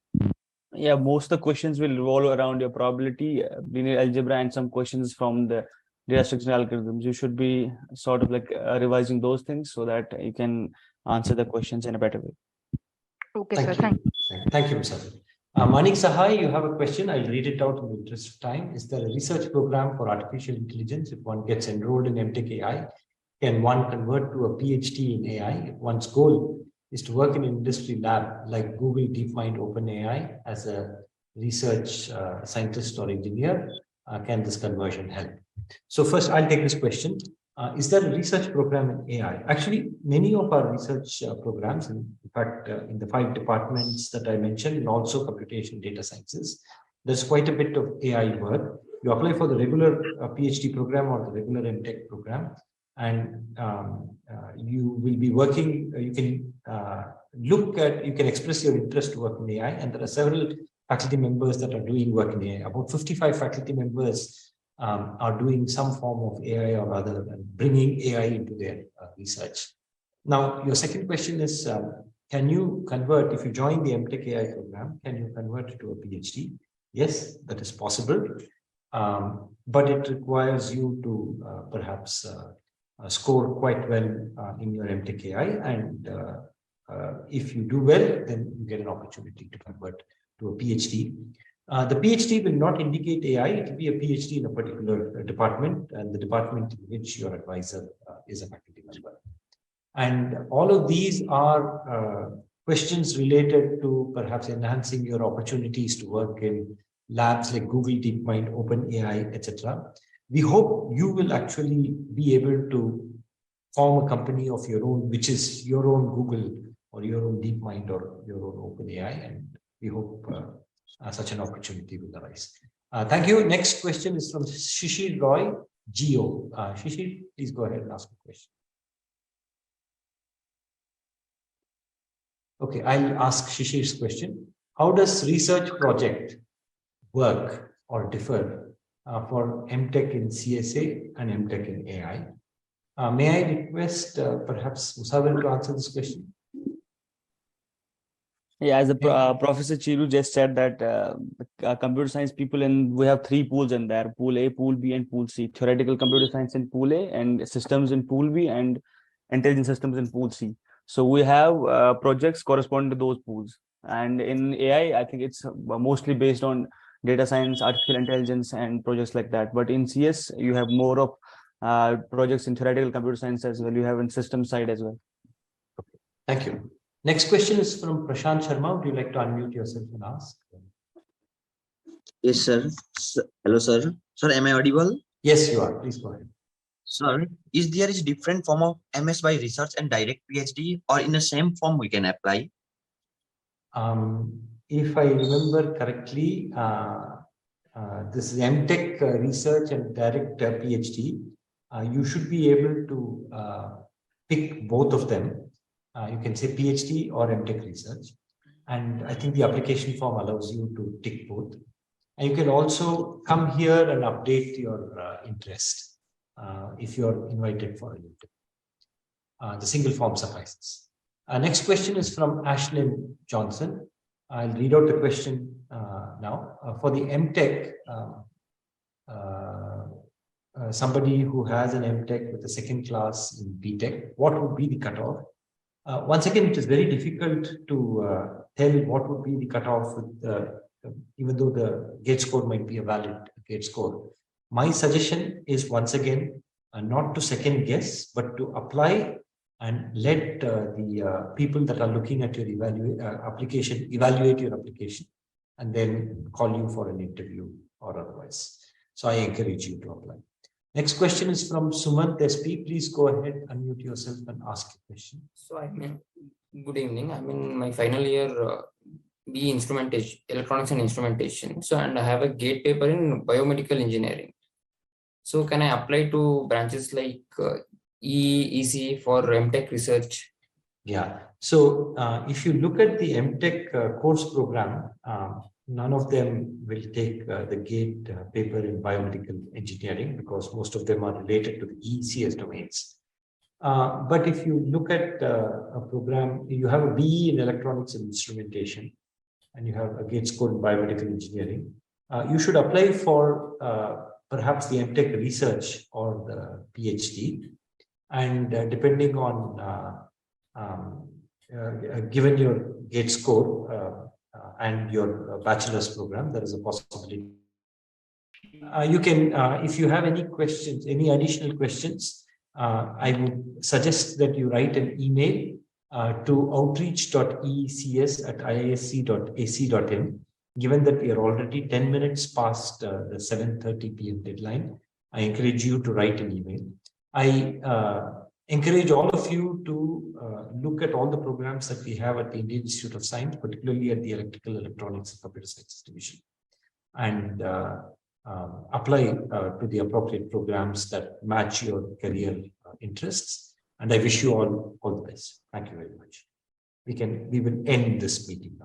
Yeah, most of the questions will revolve around your probability, linear algebra, and some questions from the data structure algorithms. You should be sort of like revising those things so that you can answer the questions in a better way. Okay, Thank sir. you. Thank you, Musawir. Manik Sahai, you have a question. I'll read it out in the interest of time. Is there a research program for artificial intelligence? If one gets enrolled in MTech AI, can one convert to a PhD in AI? If one's goal is to work in an industry lab like Google, DeepMind, OpenAI as a research scientist or engineer, can this conversion help? So first, I'll take this question. Is there a research program in AI? Actually, many of our research programs, in fact, in the 5 departments that I mentioned, and also computation data sciences, there's quite a bit of AI work. You apply for the regular PhD program or the regular MTech program, and you will be working, you can you can express your interest to work in AI, and there are several faculty members that are doing work in AI. About 55 faculty members are doing some form of AI or other and bringing AI into their research. Now, your second question is, can you convert, if you join the MTech AI program, can you convert to a PhD? Yes, that is possible, but it requires you to perhaps score quite well in your MTech AI, and if you do well, then you get an opportunity to convert to a PhD. The PhD will not indicate AI, it will be a PhD in a particular department, and the department in which your advisor is a faculty member. And all of these are questions related to perhaps enhancing your opportunities to work in labs like Google, DeepMind, OpenAI, etc. We hope you will actually be able to form a company of your own, which is your own Google or your own DeepMind or your own OpenAI, and we hope such an opportunity will arise. Thank you. Next question is from Shishir Roy, Geo. Shishir, please go ahead and ask a question. Okay, I'll ask Shishir's question. How does research project work or differ for MTech in CSA and MTech in AI? May I request perhaps Musawir to answer this question? Yeah, as the Professor Chiru just said that computer science people, and we have 3 pools in there: Pool A, Pool B, and Pool C. Theoretical computer science in Pool A, and systems in Pool B, and intelligent systems in Pool C. So we have projects corresponding to those pools. And in AI, I think it's mostly based on data science, artificial intelligence, and projects like that. But in CS, you have more of projects in theoretical computer science as well. You have in system side as well. Okay. Thank you. Next question is from Prashant Sharma. Would you like to unmute yourself and ask? Yes, sir. Hello, sir. Sir, am I audible? Yes, you are. Please go ahead. Sir, is there is different form of MS by research and direct PhD, or in the same form we can apply? If I remember correctly, this is MTech research and direct PhD. You should be able to pick both of them. You can say PhD or MTech research. And I think the application form allows you to tick both. And you can also come here and update your interest if you're invited for an interview. The single form suffices. Next question is from Ashlyn Johnson. I'll read out the question now. For the MTech, somebody who has an MTech with a second class in BTech, what would be the cutoff? Once again, it is very difficult to tell what would be the cutoff, with even though the gate score might be a valid gate score. My suggestion is, once again, not to second guess, but to apply and let the people that are looking at your application evaluate your application and then call you for an interview or otherwise. So I encourage you to apply. Next question is from Sumant SP. Please go ahead, unmute yourself and ask a question. So good evening. I'm in my final year B instrumentation, electronics and instrumentation. So, and I have a GATE paper in biomedical engineering. So can I apply to branches like EC for MTech research? Yeah. So if you look at the MTech course program, none of them will take the GATE paper in biomedical engineering because most of them are related to the ECS domains. But if you look at a program, you have a BE in electronics and instrumentation, and you have a GATE score in biomedical engineering, you should apply for perhaps the MTech research or the PhD. And depending on, given your GATE score and your bachelor's program, there is a possibility. You can, if you have any questions, any additional questions, I would suggest that you write an email to outreach.ecs@iisc.ac.in. Given that we are already 10 minutes past the 7:30 p.m. deadline, I encourage you to write an email. I encourage all of you to look at all the programs that we have at the Indian Institute of Science, particularly at the Electrical, Electronics and Computer Sciences Division, and apply to the appropriate programs that match your career interests. And I wish you all the best. Thank you very much. We will end this meeting.